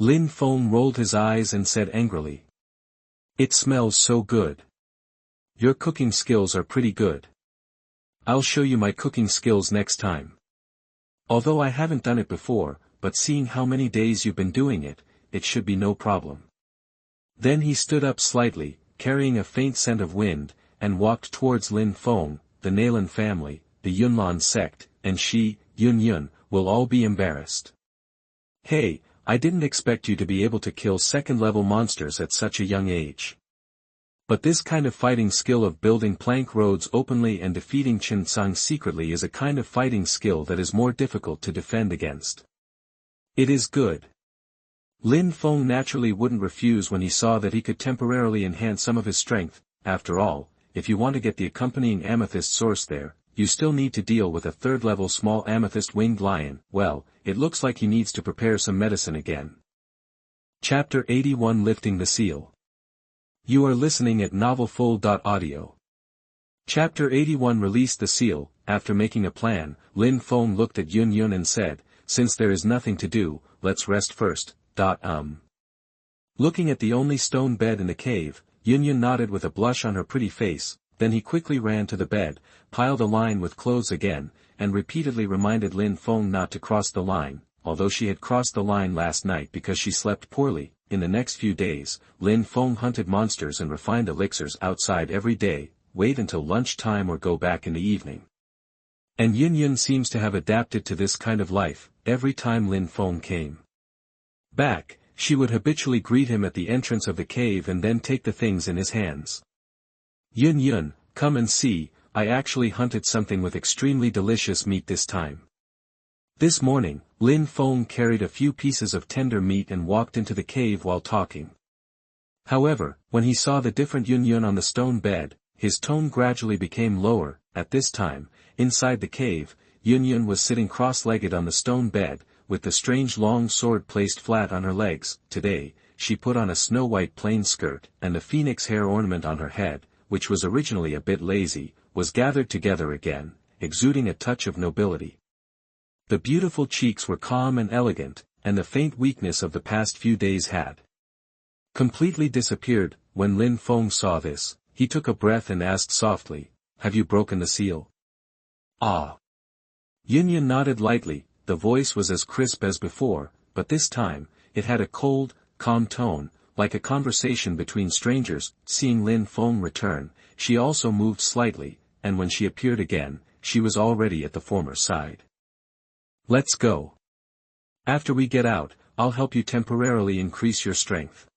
Lin Feng rolled his eyes and said angrily, "It smells so good. Your cooking skills are pretty good. I'll show you my cooking skills next time. Although I haven't done it before, but seeing how many days you've been doing it, it should be no problem." Then he stood up slightly, carrying a faint scent of wind, and walked towards Lin Feng. The Nalan family, the Yunlan sect, and she, Yun, will all be embarrassed. "Hey, I didn't expect you to be able to kill second-level monsters at such a young age. But this kind of fighting skill of building plank roads openly and defeating Qinsang secretly is a kind of fighting skill that is more difficult to defend against. It is good." Lin Feng naturally wouldn't refuse when he saw that he could temporarily enhance some of his strength. After all, if you want to get the accompanying amethyst source there, you still need to deal with a 3rd-level small amethyst-winged lion. Well, it looks like he needs to prepare some medicine again. Chapter 81 Lifting the Seal. You are listening at novelfull.audio. Chapter 81 Release the Seal. After making a plan, Lin Feng looked at Yun and said, "Since there is nothing to do, let's rest first." Looking at the only stone bed in the cave, Yun nodded with a blush on her pretty face. Then he quickly ran to the bed, piled a line with clothes again, and repeatedly reminded Lin Feng not to cross the line, although she had crossed the line last night because she slept poorly. In the next few days, Lin Feng hunted monsters and refined elixirs outside every day, wait until lunchtime or go back in the evening. And Yun seems to have adapted to this kind of life. Every time Lin Feng came back, she would habitually greet him at the entrance of the cave and then take the things in his hands. "Yun, come and see, I actually hunted something with extremely delicious meat this time." This morning, Lin Feng carried a few pieces of tender meat and walked into the cave while talking. However, when he saw the different Yun on the stone bed, his tone gradually became lower. At this time, inside the cave, Yun was sitting cross-legged on the stone bed, with the strange long sword placed flat on her legs. Today, she put on a snow-white plain skirt, and the phoenix hair ornament on her head, which was originally a bit lazy, was gathered together again, exuding a touch of nobility. The beautiful cheeks were calm and elegant, and the faint weakness of the past few days had completely disappeared. When Lin Feng saw this, he took a breath and asked softly, "Have you broken the seal?" "Ah." Yun nodded lightly. The voice was as crisp as before, but this time, it had a cold, calm tone, like a conversation between strangers. Seeing Lin Feng return, she also moved slightly, and when she appeared again, she was already at the former side. "Let's go. After we get out, I'll help you temporarily increase your strength."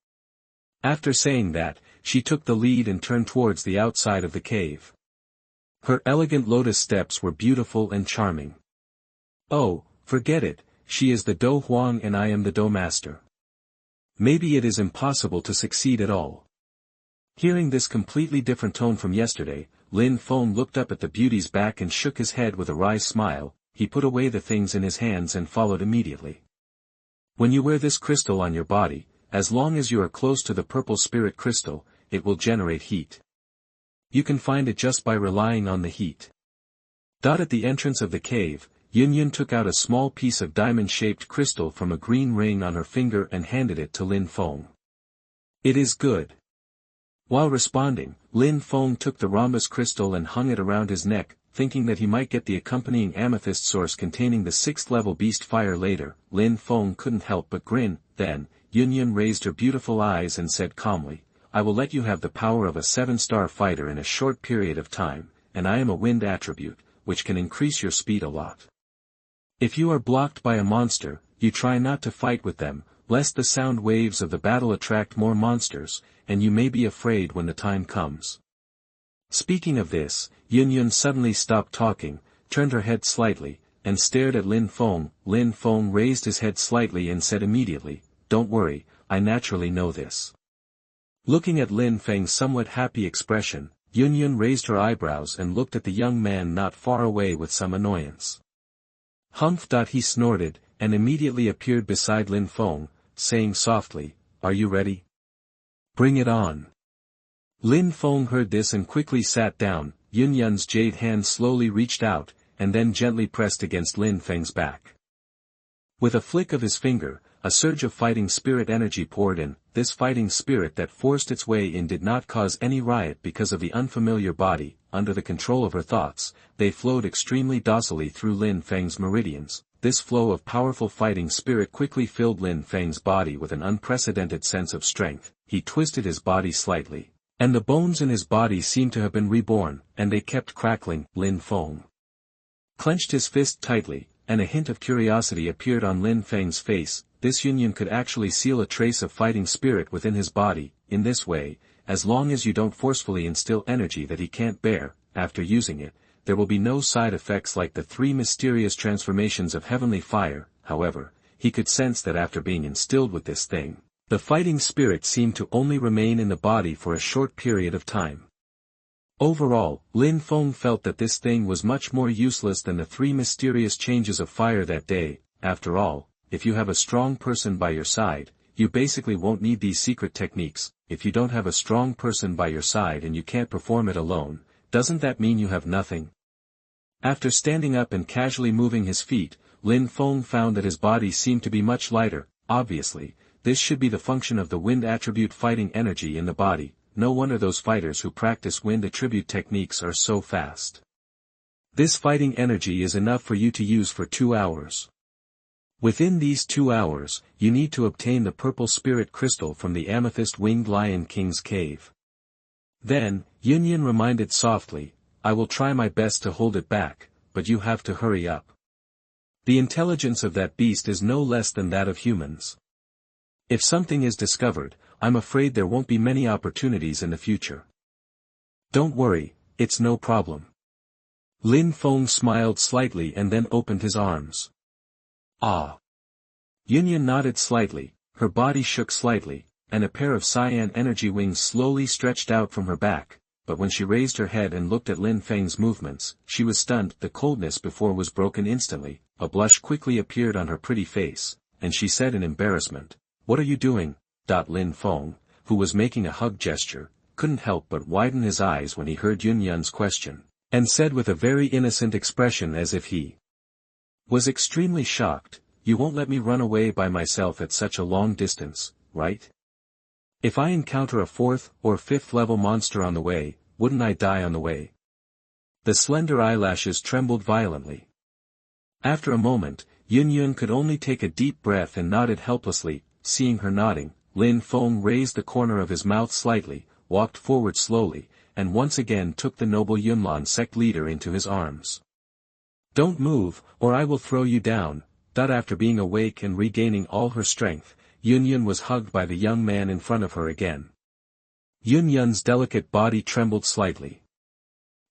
After saying that, she took the lead and turned towards the outside of the cave. Her elegant lotus steps were beautiful and charming. "Oh, forget it, she is the Dou Huang and I am the Dou Master. Maybe it is impossible to succeed at all." Hearing this completely different tone from yesterday, Lin Feng looked up at the beauty's back and shook his head with a wry smile. He put away the things in his hands and followed immediately. "When you wear this crystal on your body, as long as you are close to the purple spirit crystal, it will generate heat. You can find it just by relying on the heat." At the entrance of the cave, Yun took out a small piece of diamond-shaped crystal from a green ring on her finger and handed it to Lin Feng. "It is good." While responding, Lin Feng took the rhombus crystal and hung it around his neck, thinking that he might get the accompanying amethyst source containing the 6th-level beast fire later. Lin Feng couldn't help but grin. Then, Yun raised her beautiful eyes and said calmly, "I will let you have the power of a 7-star fighter in a short period of time, and I am a wind attribute, which can increase your speed a lot. If you are blocked by a monster, you try not to fight with them, lest the sound waves of the battle attract more monsters, and you may be afraid when the time comes." Speaking of this, Yun suddenly stopped talking, turned her head slightly, and stared at Lin Feng. Lin Feng raised his head slightly and said immediately, "Don't worry, I naturally know this." Looking at Lin Feng's somewhat happy expression, Yun raised her eyebrows and looked at the young man not far away with some annoyance. "Humph!" He snorted, and immediately appeared beside Lin Feng, saying softly, "Are you ready? Bring it on." Lin Feng heard this and quickly sat down. Yun's jade hand slowly reached out, and then gently pressed against Lin Feng's back. With a flick of his finger, a surge of fighting spirit energy poured in. This fighting spirit that forced its way in did not cause any riot because of the unfamiliar body. Under the control of her thoughts, they flowed extremely docilely through Lin Feng's meridians. This flow of powerful fighting spirit quickly filled Lin Feng's body with an unprecedented sense of strength. He twisted his body slightly, and the bones in his body seemed to have been reborn, and they kept crackling. Lin Feng clenched his fist tightly, and a hint of curiosity appeared on Lin Feng's face. This Yun could actually seal a trace of fighting spirit within his body. In this way, as long as you don't forcefully instill energy that he can't bear, after using it, there will be no side effects like the 3 mysterious transformations of heavenly fire. However, he could sense that after being instilled with this thing, the fighting spirit seemed to only remain in the body for a short period of time. Overall, Lin Feng felt that this thing was much more useless than the 3 mysterious changes of fire that day. After all, if you have a strong person by your side, you basically won't need these secret techniques. If you don't have a strong person by your side and you can't perform it alone, doesn't that mean you have nothing? After standing up and casually moving his feet, Lin Feng found that his body seemed to be much lighter. Obviously, this should be the function of the wind attribute fighting energy in the body. No wonder those fighters who practice wind attribute techniques are so fast. This fighting energy is enough for you to use for 2 hours. Within these 2 hours, you need to obtain the purple spirit crystal from the amethyst winged lion king's cave. Then, Yun reminded softly, "I will try my best to hold it back, but you have to hurry up. The intelligence of that beast is no less than that of humans. If something is discovered, I'm afraid there won't be many opportunities in the future." "Don't worry, it's no problem." Lin Feng smiled slightly and then opened his arms. "Ah." Yun nodded slightly, her body shook slightly, and a pair of cyan energy wings slowly stretched out from her back, but when she raised her head and looked at Lin Feng's movements, she was stunned. The coldness before was broken instantly, a blush quickly appeared on her pretty face, and she said in embarrassment, "What are you doing?" Lin Feng, who was making a hug gesture, couldn't help but widen his eyes when he heard Yun Yun's question, and said with a very innocent expression as if he was extremely shocked, "You won't let me run away by myself at such a long distance, right? If I encounter a 4th or 5th level monster on the way, wouldn't I die on the way?" The slender eyelashes trembled violently. After a moment, Yun Yun could only take a deep breath and nodded helplessly. Seeing her nodding, Lin Feng raised the corner of his mouth slightly, walked forward slowly, and once again took the noble Yunlan sect leader into his arms. "Don't move, or I will throw you down." After being awake and regaining all her strength, Yun Yun was hugged by the young man in front of her again. Yun Yun's delicate body trembled slightly.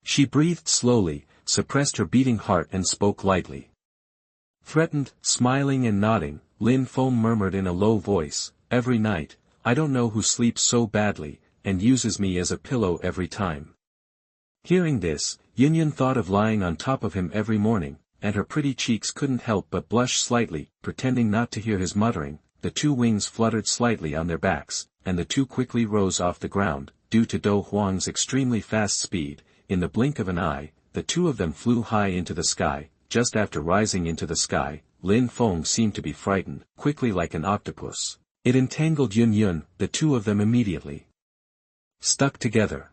She breathed slowly, suppressed her beating heart and spoke lightly. Threatened, smiling and nodding, Lin Feng murmured in a low voice, "Every night, I don't know who sleeps so badly, and uses me as a pillow every time." Hearing this, Yun Yun thought of lying on top of him every morning, and her pretty cheeks couldn't help but blush slightly. Pretending not to hear his muttering, the 2 wings fluttered slightly on their backs, and the 2 quickly rose off the ground. Due to Dou Huang's extremely fast speed, in the blink of an eye, the 2 of them flew high into the sky. Just after rising into the sky, Lin Feng seemed to be frightened. Quickly like an octopus, it entangled Yun Yun. The 2 of them immediately stuck together.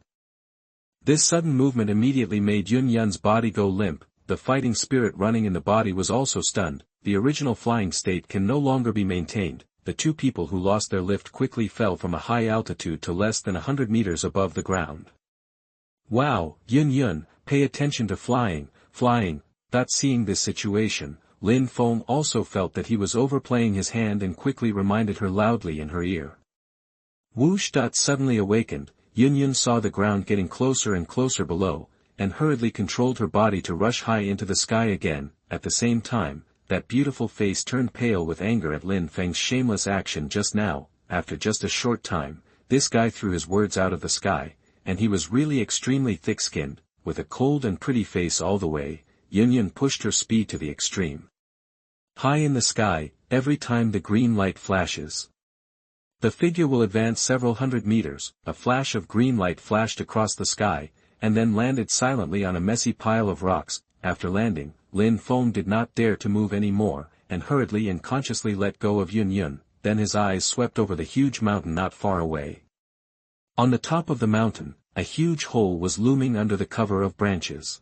This sudden movement immediately made Yun Yun's body go limp. The fighting spirit running in the body was also stunned. The original flying state can no longer be maintained. The 2 people who lost their lift quickly fell from a high altitude to less than 100 meters above the ground. "Wow, Yun Yun, pay attention to flying. Seeing this situation, Lin Feng also felt that he was overplaying his hand and quickly reminded her loudly in her ear. Whoosh! Suddenly awakened, Yun Yun saw the ground getting closer and closer below, and hurriedly controlled her body to rush high into the sky again. At the same time, that beautiful face turned pale with anger at Lin Feng's shameless action just now. After just a short time, this guy threw his words out of the sky, and he was really extremely thick-skinned, with a cold and pretty face all the way. Yun Yun pushed her speed to the extreme. High in the sky, every time the green light flashes, the figure will advance several hundred meters. A flash of green light flashed across the sky, and then landed silently on a messy pile of rocks. After landing, Lin Feng did not dare to move any more, and hurriedly and consciously let go of Yun Yun. Then his eyes swept over the huge mountain not far away. On the top of the mountain, a huge hole was looming under the cover of branches.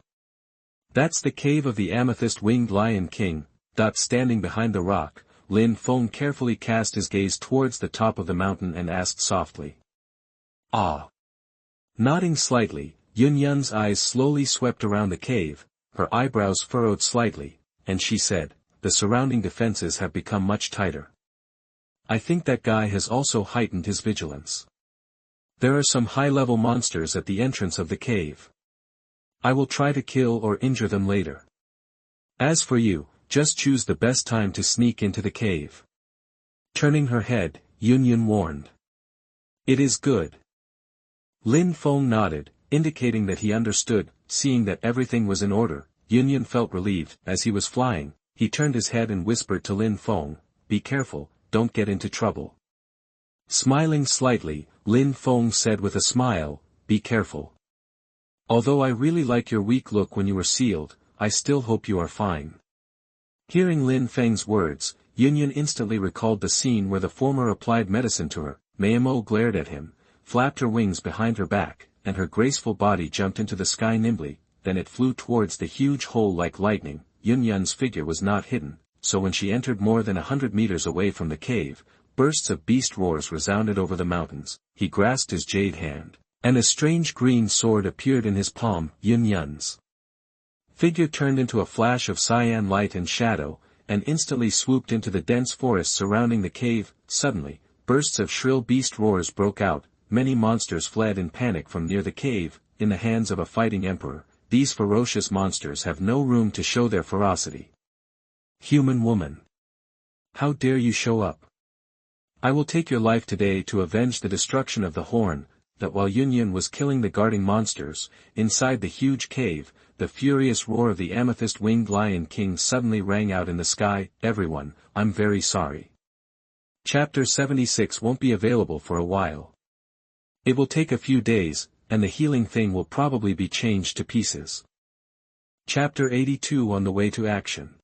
"That's the cave of the amethyst-winged Lion King." Standing behind the rock, Lin Feng carefully cast his gaze towards the top of the mountain and asked softly, "Ah?" Nodding slightly, Yun Yun's eyes slowly swept around the cave, her eyebrows furrowed slightly, and she said, "The surrounding defenses have become much tighter. I think that guy has also heightened his vigilance. There are some high-level monsters at the entrance of the cave. I will try to kill or injure them later. As for you, just choose the best time to sneak into the cave." Turning her head, Yun Yun warned, "It is good." Lin Feng nodded, indicating that he understood. Seeing that everything was in order, Yun Yun felt relieved. As he was flying, he turned his head and whispered to Lin Feng, "Be careful, don't get into trouble." Smiling slightly, Lin Feng said with a smile, "Be careful. Although I really like your weak look when you were sealed, I still hope you are fine." Hearing Lin Feng's words, Yun Yun instantly recalled the scene where the former applied medicine to her. Mayamo glared at him, flapped her wings behind her back, and her graceful body jumped into the sky nimbly. Then it flew towards the huge hole like lightning. Yun Yun's figure was not hidden, so when she entered more than 100 meters away from the cave, bursts of beast roars resounded over the mountains. He grasped his jade hand, and a strange green sword appeared in his palm. Yun Yun's figure turned into a flash of cyan light and shadow, and instantly swooped into the dense forest surrounding the cave. Suddenly, bursts of shrill beast roars broke out. Many monsters fled in panic from near the cave. In the hands of a fighting emperor, these ferocious monsters have no room to show their ferocity. "Human woman! How dare you show up?" I will take your life today to avenge the destruction of the horn. That while Yun was killing the guarding monsters, inside the huge cave, the furious roar of the amethyst-winged Lion King suddenly rang out in the sky. Everyone, I'm very sorry. Chapter 76 won't be available for a while. It will take a few days, and the healing thing will probably be changed to pieces. Chapter 82 On the Way to Action.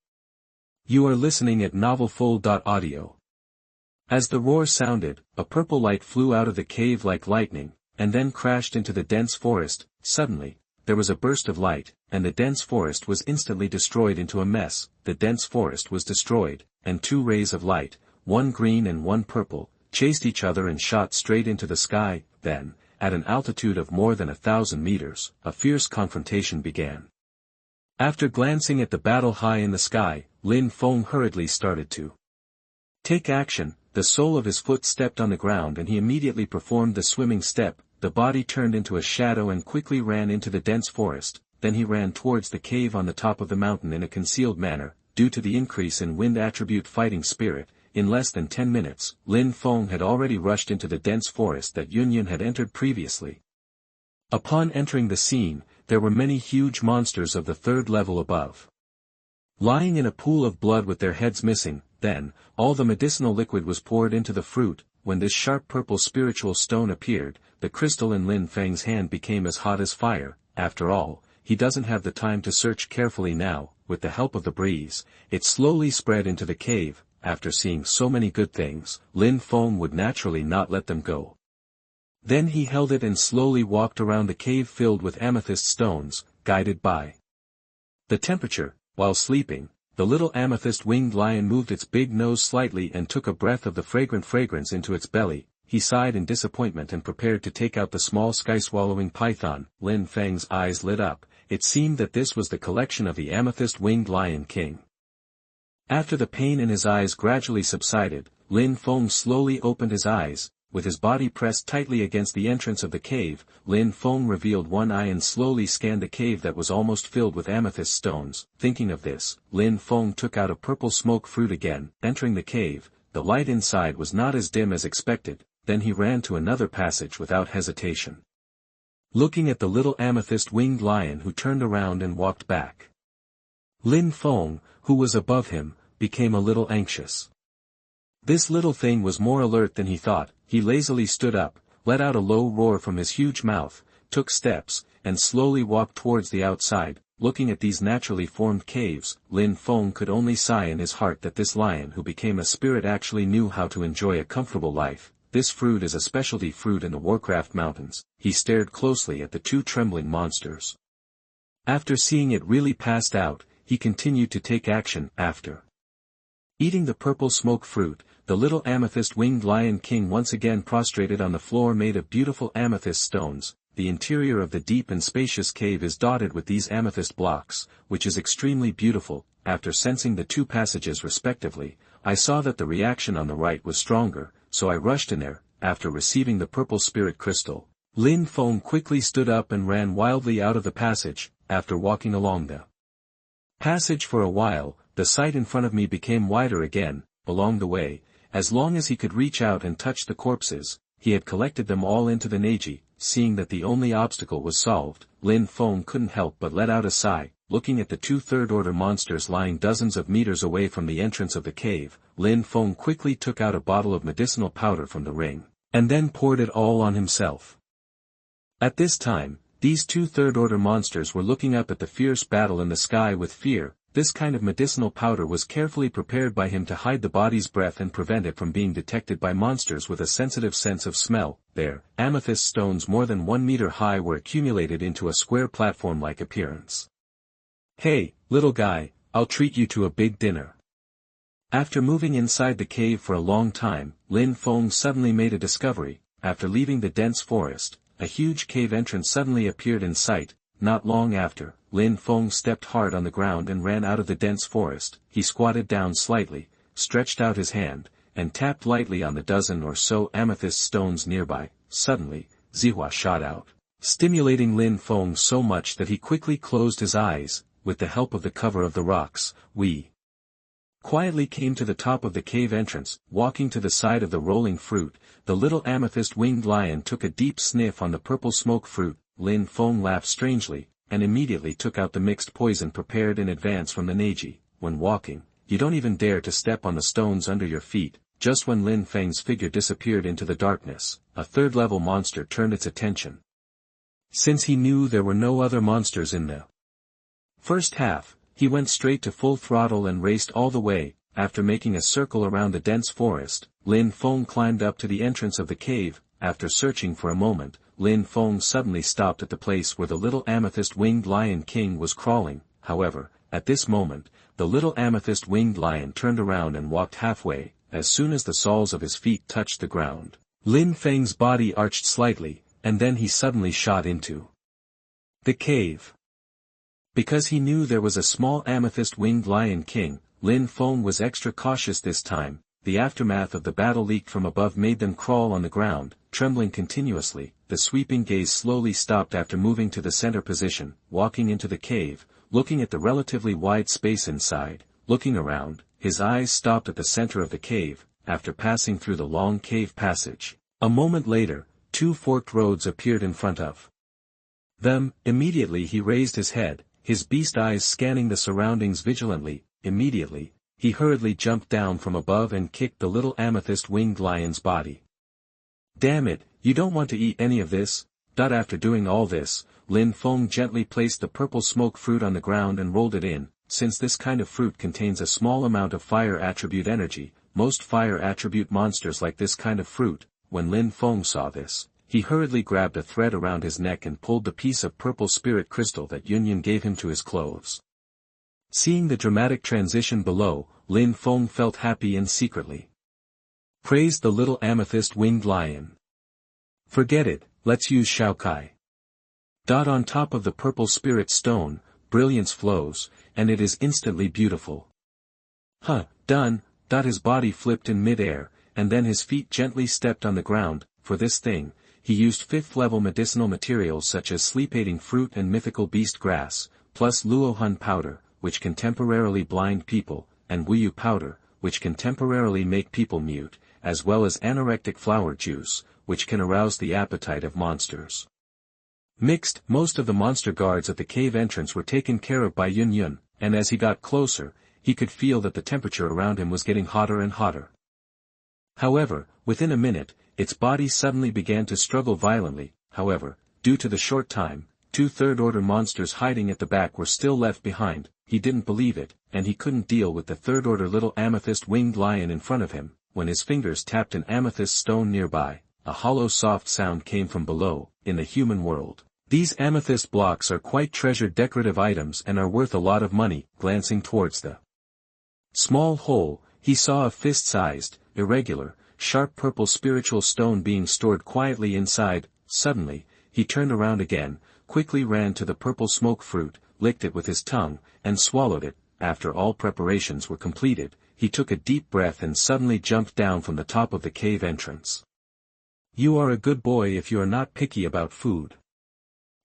You are listening at novelfull.audio. As the roar sounded, a purple light flew out of the cave like lightning, and then crashed into the dense forest. Suddenly, there was a burst of light, and the dense forest was instantly destroyed into a mess. The dense forest was destroyed, and two rays of light, one green and one purple, chased each other and shot straight into the sky. Then, at an altitude of more than 1,000 meters, a fierce confrontation began. After glancing at the battle high in the sky, Lin Feng hurriedly started to take action. The sole of his foot stepped on the ground and he immediately performed the swimming step. The body turned into a shadow and quickly ran into the dense forest. Then he ran towards the cave on the top of the mountain in a concealed manner. Due to the increase in wind attribute fighting spirit, in less than 10 minutes, Lin Feng had already rushed into the dense forest that Yun had entered previously. Upon entering the scene, there were many huge monsters of the third level above, lying in a pool of blood with their heads missing. Then, all the medicinal liquid was poured into the fruit. When this sharp purple spiritual stone appeared, the crystal in Lin Feng's hand became as hot as fire. After all, he doesn't have the time to search carefully now. With the help of the breeze, it slowly spread into the cave. After seeing so many good things, Lin Feng would naturally not let them go. Then he held it and slowly walked around the cave filled with amethyst stones, guided by the temperature. While sleeping, the little amethyst-winged lion moved its big nose slightly and took a breath of the fragrant fragrance into its belly. He sighed in disappointment and prepared to take out the small sky-swallowing python. Lin Feng's eyes lit up. It seemed that this was the collection of the amethyst-winged Lion King. After the pain in his eyes gradually subsided, Lin Feng slowly opened his eyes. With his body pressed tightly against the entrance of the cave, Lin Feng revealed one eye and slowly scanned the cave that was almost filled with amethyst stones. Thinking of this, Lin Feng took out a purple smoke fruit again. Entering the cave, the light inside was not as dim as expected. Then he ran to another passage without hesitation, looking at the little amethyst-winged lion who turned around and walked back. Lin Feng, who was above him, became a little anxious. This little thing was more alert than he thought. He lazily stood up, let out a low roar from his huge mouth, took steps, and slowly walked towards the outside. Looking at these naturally formed caves, Lin Feng could only sigh in his heart that this lion who became a spirit actually knew how to enjoy a comfortable life. This fruit is a specialty fruit in the Warcraft Mountains. He stared closely at the two trembling monsters. After seeing it really passed out, he continued to take action. After eating the purple smoke fruit, the little amethyst-winged Lion King once again prostrated on the floor made of beautiful amethyst stones. The interior of the deep and spacious cave is dotted with these amethyst blocks, which is extremely beautiful. After sensing the two passages respectively, I saw that the reaction on the right was stronger, so I rushed in there. After receiving the purple spirit crystal, Lin Feng quickly stood up and ran wildly out of the passage. After walking along the passage for a while, the sight in front of me became wider again. Along the way, as long as he could reach out and touch the corpses, he had collected them all into the Neji. Seeing that the only obstacle was solved, Lin Feng couldn't help but let out a sigh. Looking at the two third-order monsters lying dozens of meters away from the entrance of the cave, Lin Feng quickly took out a bottle of medicinal powder from the ring, and then poured it all on himself. At this time, these two third-order monsters were looking up at the fierce battle in the sky with fear. This kind of medicinal powder was carefully prepared by him to hide the body's breath and prevent it from being detected by monsters with a sensitive sense of smell. There, amethyst stones more than 1 meter high were accumulated into a square platform-like appearance. Hey, little guy, I'll treat you to a big dinner. After moving inside the cave for a long time, Lin Feng suddenly made a discovery. After leaving the dense forest, a huge cave entrance suddenly appeared in sight. Not long after, Lin Feng stepped hard on the ground and ran out of the dense forest. He squatted down slightly, stretched out his hand, and tapped lightly on the dozen or so amethyst stones nearby. Suddenly, Zihua shot out, stimulating Lin Feng so much that he quickly closed his eyes. With the help of the cover of the rocks, we quietly came to the top of the cave entrance. Walking to the side of the rolling fruit, the little amethyst-winged lion took a deep sniff on the purple smoke fruit. Lin Feng laughed strangely, and immediately took out the mixed poison prepared in advance from the Neji. When walking, you don't even dare to step on the stones under your feet. Just when Lin Feng's figure disappeared into the darkness, a third-level monster turned its attention. Since he knew there were no other monsters in the first half, he went straight to full throttle and raced all the way. After making a circle around the dense forest, Lin Feng climbed up to the entrance of the cave. After searching for a moment, Lin Feng suddenly stopped at the place where the little amethyst-winged lion king was crawling. However, at this moment, the little amethyst-winged lion turned around and walked halfway. As soon as the soles of his feet touched the ground, Lin Feng's body arched slightly, and then he suddenly shot into the cave. Because he knew there was a small amethyst-winged lion king, Lin Feng was extra cautious this time. The aftermath of the battle leaked from above made them crawl on the ground, trembling continuously. The sweeping gaze slowly stopped after moving to the center position, walking into the cave, looking at the relatively wide space inside. Looking around, his eyes stopped at the center of the cave. After passing through the long cave passage, a moment later, two forked roads appeared in front of them. Immediately he raised his head, his beast eyes scanning the surroundings vigilantly. Immediately, he hurriedly jumped down from above and kicked the little amethyst-winged lion's body. Damn it, you don't want to eat any of this? After doing all this, Lin Feng gently placed the purple smoke fruit on the ground and rolled it in. Since this kind of fruit contains a small amount of fire attribute energy, most fire attribute monsters like this kind of fruit. When Lin Feng saw this, he hurriedly grabbed a thread around his neck and pulled the piece of purple spirit crystal that Yunyan gave him to his clothes. Seeing the dramatic transition below, Lin Feng felt happy and secretly praised the little amethyst-winged lion. Forget it, let's use Shaokai. On top of the purple spirit stone, brilliance flows, and it is instantly beautiful. Done. His body flipped in mid-air, and then his feet gently stepped on the ground. For this thing, he used 5th-level medicinal materials such as sleep-aiding fruit and mythical beast grass, plus Luohun powder, which can temporarily blind people, and Wuyu powder, which can temporarily make people mute, as well as anorectic flower juice, which can arouse the appetite of monsters. Mixed, most of the monster guards at the cave entrance were taken care of by Yun, and as he got closer, he could feel that the temperature around him was getting hotter and hotter. However, within a minute, its body suddenly began to struggle violently. However, due to the short time, 2 third-order monsters hiding at the back were still left behind. He didn't believe it, and he couldn't deal with the third-order little amethyst-winged lion in front of him. When his fingers tapped an amethyst stone nearby, a hollow soft sound came from below. In the human world, these amethyst blocks are quite treasured decorative items and are worth a lot of money. Glancing towards the small hole, he saw a fist-sized, irregular, sharp purple spiritual stone being stored quietly inside. Suddenly, he turned around again, quickly ran to the purple smoke fruit, licked it with his tongue, and swallowed it. After all preparations were completed, he took a deep breath and suddenly jumped down from the top of the cave entrance. You are a good boy if you are not picky about food.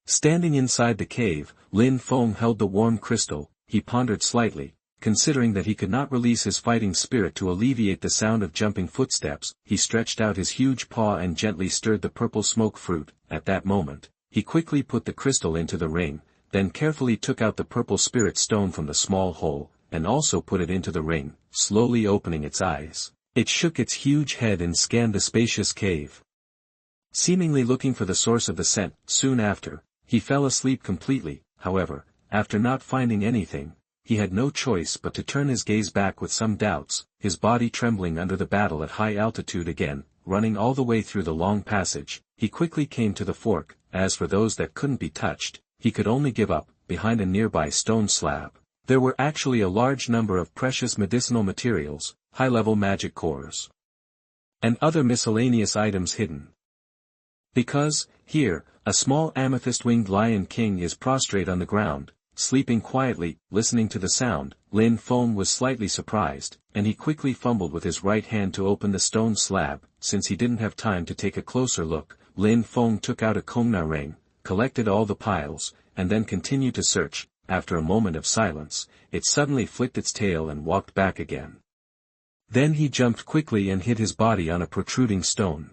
Standing inside the cave, Lin Feng held the warm crystal. He pondered slightly. Considering that he could not release his fighting spirit to alleviate the sound of jumping footsteps, he stretched out his huge paw and gently stirred the purple smoke fruit. At that moment, he quickly put the crystal into the ring, then carefully took out the purple spirit stone from the small hole, and also put it into the ring. Slowly opening its eyes, it shook its huge head and scanned the spacious cave, seemingly looking for the source of the scent. Soon after, he fell asleep completely. However, after not finding anything, he had no choice but to turn his gaze back with some doubts, his body trembling under the battle at high altitude again. Running all the way through the long passage, he quickly came to the fork. As for those that couldn't be touched, he could only give up. Behind a nearby stone slab, there were actually a large number of precious medicinal materials, high-level magic cores, and other miscellaneous items hidden. Because, here, a small amethyst-winged lion king is prostrate on the ground, sleeping quietly. Listening to the sound, Lin Feng was slightly surprised, and he quickly fumbled with his right hand to open the stone slab. Since he didn't have time to take a closer look, Lin Feng took out a Kongna ring, collected all the piles, and then continued to search. after a moment of silence, it suddenly flicked its tail and walked back again. Then he jumped quickly and hid his body on a protruding stone.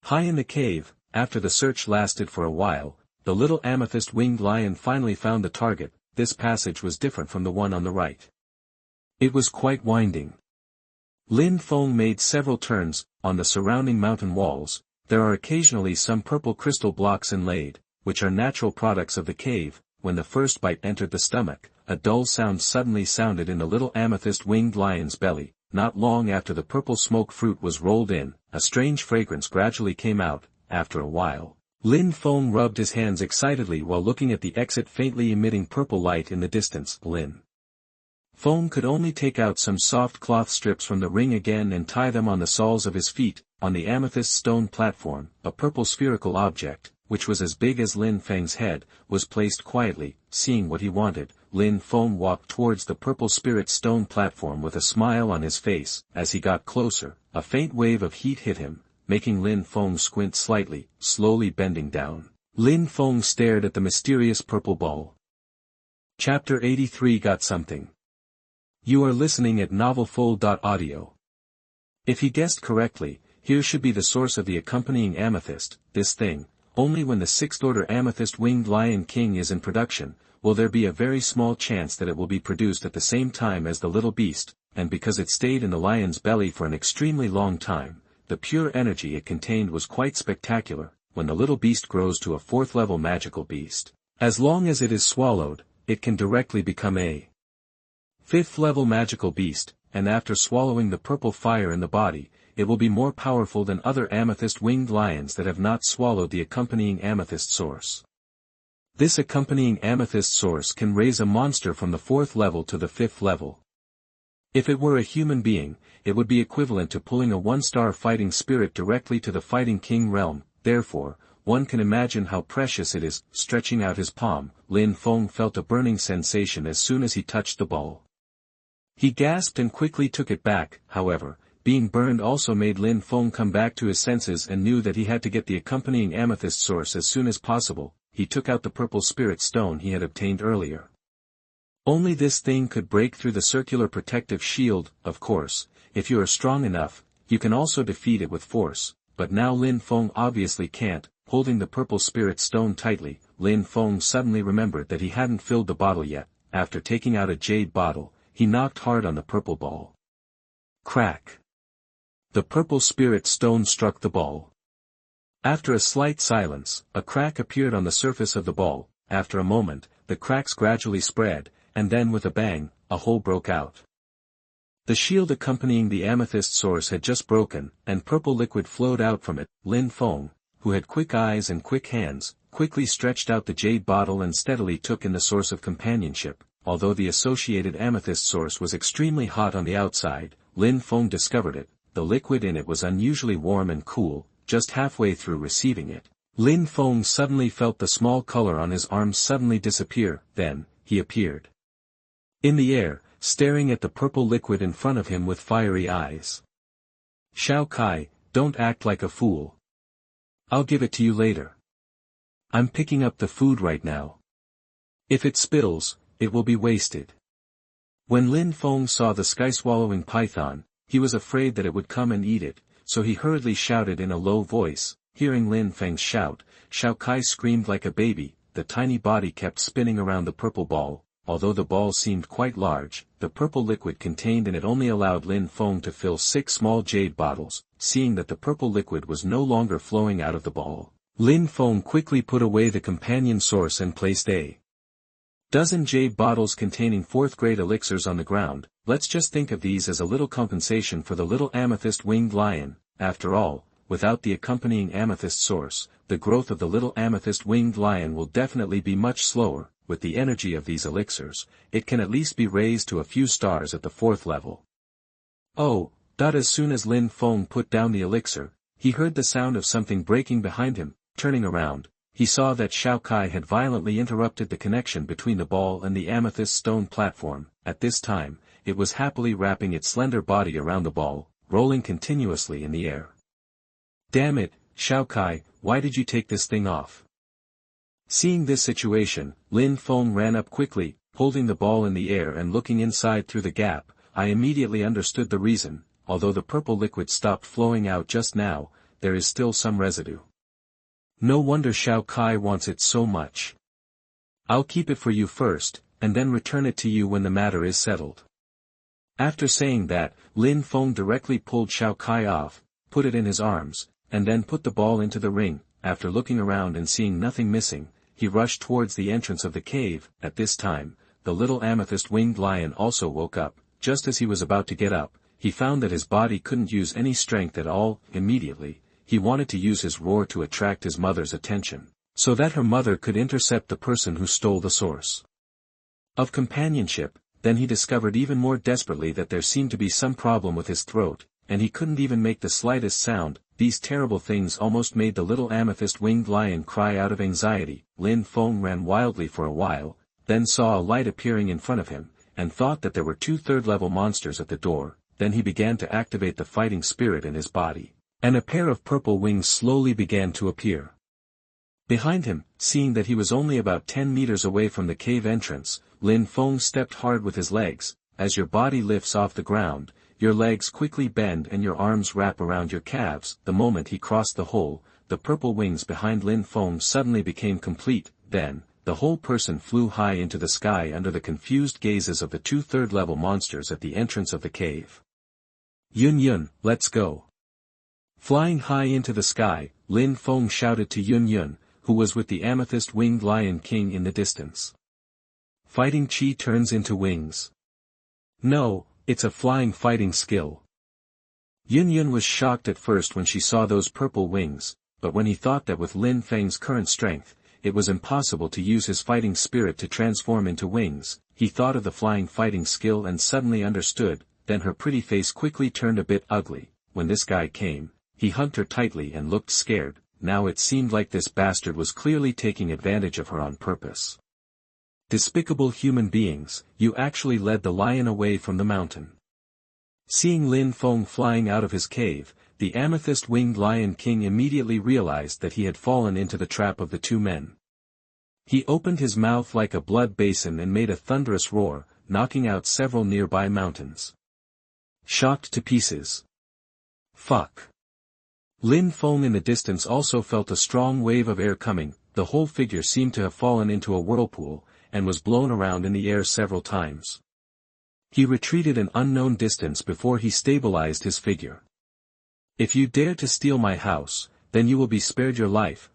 High in the cave, after the search lasted for a while, the little amethyst-winged lion finally found the target. This passage was different from the one on the right. It was quite winding. Lin Feng made several turns. On the surrounding mountain walls, there are occasionally some purple crystal blocks inlaid, which are natural products of the cave. When the first bite entered the stomach, a dull sound suddenly sounded in the little amethyst-winged lion's belly. Not long after the purple smoke fruit was rolled in, a strange fragrance gradually came out. After a while, Lin Feng rubbed his hands excitedly while looking at the exit faintly emitting purple light in the distance. Lin Feng could only take out some soft cloth strips from the ring again and tie them on the soles of his feet. On the amethyst stone platform, a purple spherical object, which was as big as Lin Feng's head, was placed quietly. Seeing what he wanted, Lin Feng walked towards the purple spirit stone platform with a smile on his face. As he got closer, a faint wave of heat hit him, making Lin Feng squint slightly. Slowly bending down, Lin Feng stared at the mysterious purple ball. Chapter 83 Got Something. You are listening at novelfull.audio. If he guessed correctly, here should be the source of the accompanying amethyst. This thing, only when the sixth-order amethyst-winged lion king is in production, will there be a very small chance that it will be produced at the same time as the little beast, and because it stayed in the lion's belly for an extremely long time, the pure energy it contained was quite spectacular. When the little beast grows to a fourth-level magical beast, as long as it is swallowed, it can directly become a fifth-level magical beast, and after swallowing the purple fire in the body, it will be more powerful than other amethyst-winged lions that have not swallowed the accompanying amethyst source. This accompanying amethyst source can raise a monster from the fourth level to the fifth level. If it were a human being, it would be equivalent to pulling a one-star fighting spirit directly to the fighting king realm. Therefore, one can imagine how precious it is. Stretching out his palm, Lin Feng felt a burning sensation as soon as he touched the ball. He gasped and quickly took it back. However, being burned also made Lin Feng come back to his senses and knew that he had to get the accompanying amethyst source as soon as possible. He took out the purple spirit stone he had obtained earlier. Only this thing could break through the circular protective shield. Of course, if you are strong enough, you can also defeat it with force, but now Lin Feng obviously can't. Holding the purple spirit stone tightly, Lin Feng suddenly remembered that he hadn't filled the bottle yet. After taking out a jade bottle, he knocked hard on the purple ball. Crack! The purple spirit stone struck the ball. After a slight silence, a crack appeared on the surface of the ball. After a moment, the cracks gradually spread, and then with a bang, a hole broke out. The shield accompanying the amethyst source had just broken, and purple liquid flowed out from it. Lin Feng, who had quick eyes and quick hands, quickly stretched out the jade bottle and steadily took in the source of companionship. Although the associated amethyst source was extremely hot on the outside, Lin Feng discovered it. The liquid in it was unusually warm and cool. Just halfway through receiving it, Lin Feng suddenly felt the small color on his arms suddenly disappear. Then, he appeared in the air, staring at the purple liquid in front of him with fiery eyes. Shao Kai, don't act like a fool. I'll give it to you later. I'm picking up the food right now. If it spills, it will be wasted. When Lin Feng saw the sky-swallowing python, he was afraid that it would come and eat it, so he hurriedly shouted in a low voice. Hearing Lin Feng's shout, Shao Kai screamed like a baby. The tiny body kept spinning around the purple ball. Although the ball seemed quite large, the purple liquid contained in it only allowed Lin Feng to fill 6 small jade bottles. Seeing that the purple liquid was no longer flowing out of the ball, Lin Feng quickly put away the companion source and placed a dozen jade bottles containing 4th-grade elixirs on the ground. Let's just think of these as a little compensation for the little amethyst-winged lion. After all, without the accompanying amethyst source, the growth of the little amethyst-winged lion will definitely be much slower. With the energy of these elixirs, it can at least be raised to a few stars at the 4th level. Oh, as soon as Lin Feng put down the elixir, he heard the sound of something breaking behind him. Turning around, he saw that Shao Kai had violently interrupted the connection between the ball and the amethyst stone platform. At this time, it was happily wrapping its slender body around the ball, rolling continuously in the air. Damn it, Shao Kai, why did you take this thing off? Seeing this situation, Lin Feng ran up quickly, holding the ball in the air and looking inside through the gap. I immediately understood the reason. Although the purple liquid stopped flowing out just now, there is still some residue. No wonder Xiao Kai wants it so much. I'll keep it for you first, and then return it to you when the matter is settled. After saying that, Lin Feng directly pulled Xiao Kai off, put it in his arms, and then put the ball into the ring. After looking around and seeing nothing missing, he rushed towards the entrance of the cave. At this time, the little amethyst-winged lion also woke up. Just as he was about to get up, he found that his body couldn't use any strength at all. Immediately, he wanted to use his roar to attract his mother's attention, so that her mother could intercept the person who stole the source of companionship. Then he discovered even more desperately that there seemed to be some problem with his throat, and he couldn't even make the slightest sound. These terrible things almost made the little amethyst-winged lion cry out of anxiety. Lin Feng ran wildly for a while, then saw a light appearing in front of him, and thought that there were 2 third-level monsters at the door. Then he began to activate the fighting spirit in his body, and a pair of purple wings slowly began to appear behind him. Seeing that he was only about 10 meters away from the cave entrance, Lin Feng stepped hard with his legs. As your body lifts off the ground, your legs quickly bend and your arms wrap around your calves. The moment he crossed the hole, the purple wings behind Lin Feng suddenly became complete. Then, the whole person flew high into the sky under the confused gazes of the 2 third-level monsters at the entrance of the cave. Yun Yun, let's go. Flying high into the sky, Lin Feng shouted to Yun Yun, who was with the amethyst-winged lion king in the distance. Fighting chi turns into wings. No, it's a flying fighting skill. Yun Yun was shocked at first when she saw those purple wings, but when he thought that with Lin Feng's current strength, it was impossible to use his fighting spirit to transform into wings, he thought of the flying fighting skill and suddenly understood. Then her pretty face quickly turned a bit ugly. When this guy came, he hugged her tightly and looked scared. Now it seemed like this bastard was clearly taking advantage of her on purpose. Despicable human beings, you actually led the lion away from the mountain. Seeing Lin Feng flying out of his cave, the amethyst-winged lion king immediately realized that he had fallen into the trap of the 2 men. He opened his mouth like a blood basin and made a thunderous roar, knocking out several nearby mountains. Shocked to pieces. Fuck. Lin Feng in the distance also felt a strong wave of air coming. The whole figure seemed to have fallen into a whirlpool, and was blown around in the air several times. He retreated an unknown distance before he stabilized his figure. If you dare to steal my house, then you will be spared your life.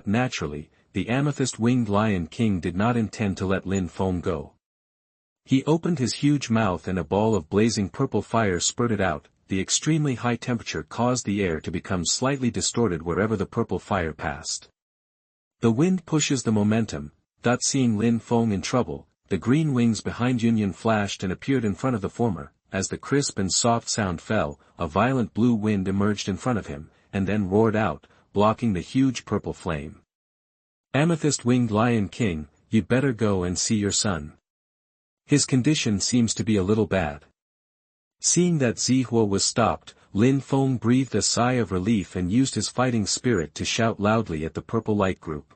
Naturally, the amethyst-winged lion king did not intend to let Lin Feng go. He opened his huge mouth and a ball of blazing purple fire spurted out. The extremely high temperature caused the air to become slightly distorted wherever the purple fire passed. The wind pushes the momentum. Seeing Lin Feng in trouble, the green wings behind Yun Yun flashed and appeared in front of the former. As the crisp and soft sound fell, a violent blue wind emerged in front of him, and then roared out, blocking the huge purple flame. Amethyst-winged lion king, you'd better go and see your son. His condition seems to be a little bad. Seeing that Zihua was stopped, Lin Feng breathed a sigh of relief and used his fighting spirit to shout loudly at the purple light group.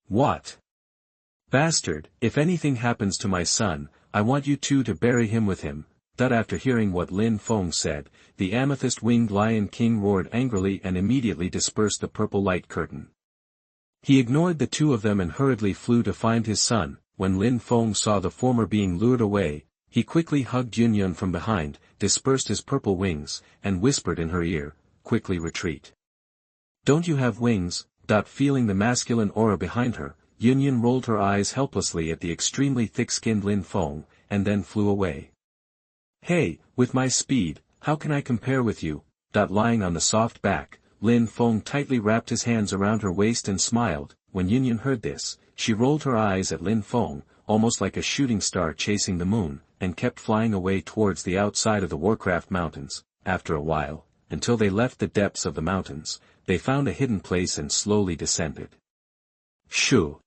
What? Bastard, if anything happens to my son, I want you 2 to bury him with him. After hearing what Lin Feng said, the amethyst-winged lion king roared angrily and immediately dispersed the purple light curtain. He ignored the 2 of them and hurriedly flew to find his son. When Lin Feng saw the former being lured away, he quickly hugged Yun Yun from behind, dispersed his purple wings, and whispered in her ear, quickly retreat. Don't you have wings? Feeling the masculine aura behind her, Yun Yun rolled her eyes helplessly at the extremely thick-skinned Lin Feng, and then flew away. Hey, with my speed, how can I compare with you? Lying on the soft back, Lin Feng tightly wrapped his hands around her waist and smiled. When Yun Yun heard this, she rolled her eyes at Lin Feng, almost like a shooting star chasing the moon, and kept flying away towards the outside of the Warcraft Mountains. After a while, until they left the depths of the mountains, they found a hidden place and slowly descended. Shoo!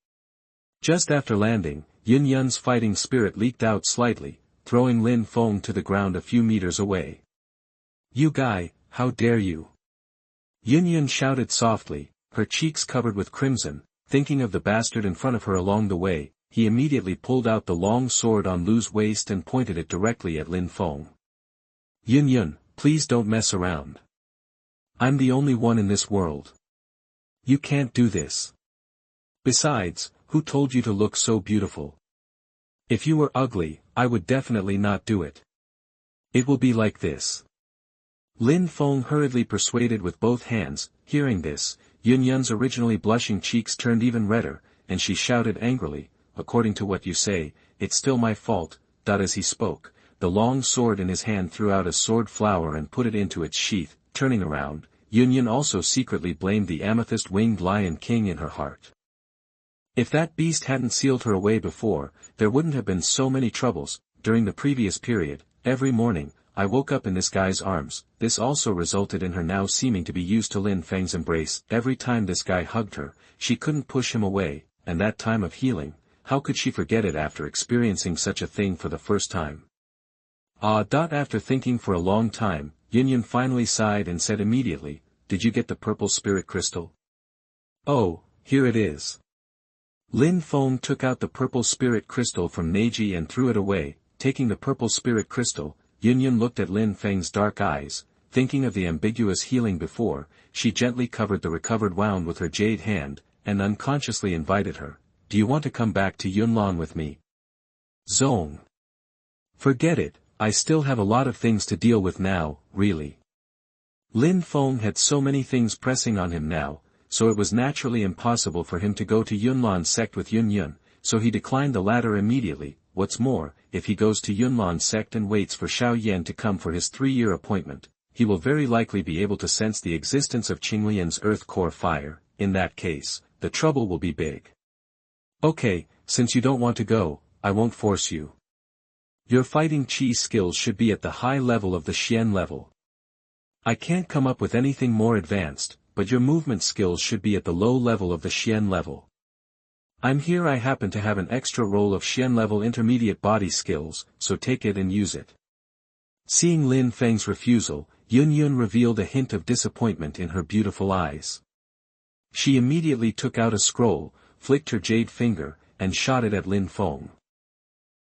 Just after landing, Yun Yun's fighting spirit leaked out slightly, throwing Lin Feng to the ground a few meters away. You guy, how dare you? Yun Yun shouted softly, her cheeks covered with crimson. thinking of the bastard in front of her along the way, he immediately pulled out the long sword on Lu's waist and pointed it directly at Lin Feng. Yun Yun, please don't mess around. I'm the only one in this world. You can't do this. Besides, who told you to look so beautiful? If you were ugly, I would definitely not do it. It will be like this. Lin Feng hurriedly persuaded with both hands. Hearing this, Yun Yun's originally blushing cheeks turned even redder, and she shouted angrily, according to what you say, it's still my fault. As he spoke, the long sword in his hand threw out a sword flower and put it into its sheath. Turning around, Yun Yun also secretly blamed the amethyst-winged Lion King in her heart. If that beast hadn't sealed her away before, there wouldn't have been so many troubles. During the previous period, every morning, I woke up in this guy's arms. This also resulted in her now seeming to be used to Lin Feng's embrace. Every time this guy hugged her, she couldn't push him away, and that time of healing, how could she forget it after experiencing such a thing for the first time? After thinking for a long time, Yun Yun finally sighed and said immediately, did you get the purple spirit crystal? Oh, here it is. Lin Feng took out the purple spirit crystal from Neji and threw it away. Taking the purple spirit crystal, Yun Yun looked at Lin Feng's dark eyes. Thinking of the ambiguous healing before, she gently covered the recovered wound with her jade hand, and unconsciously invited her. Do you want to come back to Yunlan with me? Zong. Forget it, I still have a lot of things to deal with now, really. Lin Feng had so many things pressing on him now, so it was naturally impossible for him to go to Yunlan sect with Yun Yun, so he declined the latter immediately. What's more, if he goes to Yunlan sect and waits for Xiao Yan to come for his 3-year appointment, he will very likely be able to sense the existence of Qinglian's earth core fire. In that case, the trouble will be big. Okay, since you don't want to go, I won't force you. Your fighting qi skills should be at the high level of the Xian level. I can't come up with anything more advanced, but your movement skills should be at the low level of the Xian level. I'm here. I happen to have an extra roll of Xian level intermediate body skills, so take it and use it. Seeing Lin Feng's refusal, Yun Yun revealed a hint of disappointment in her beautiful eyes. She immediately took out a scroll, flicked her jade finger, and shot it at Lin Feng.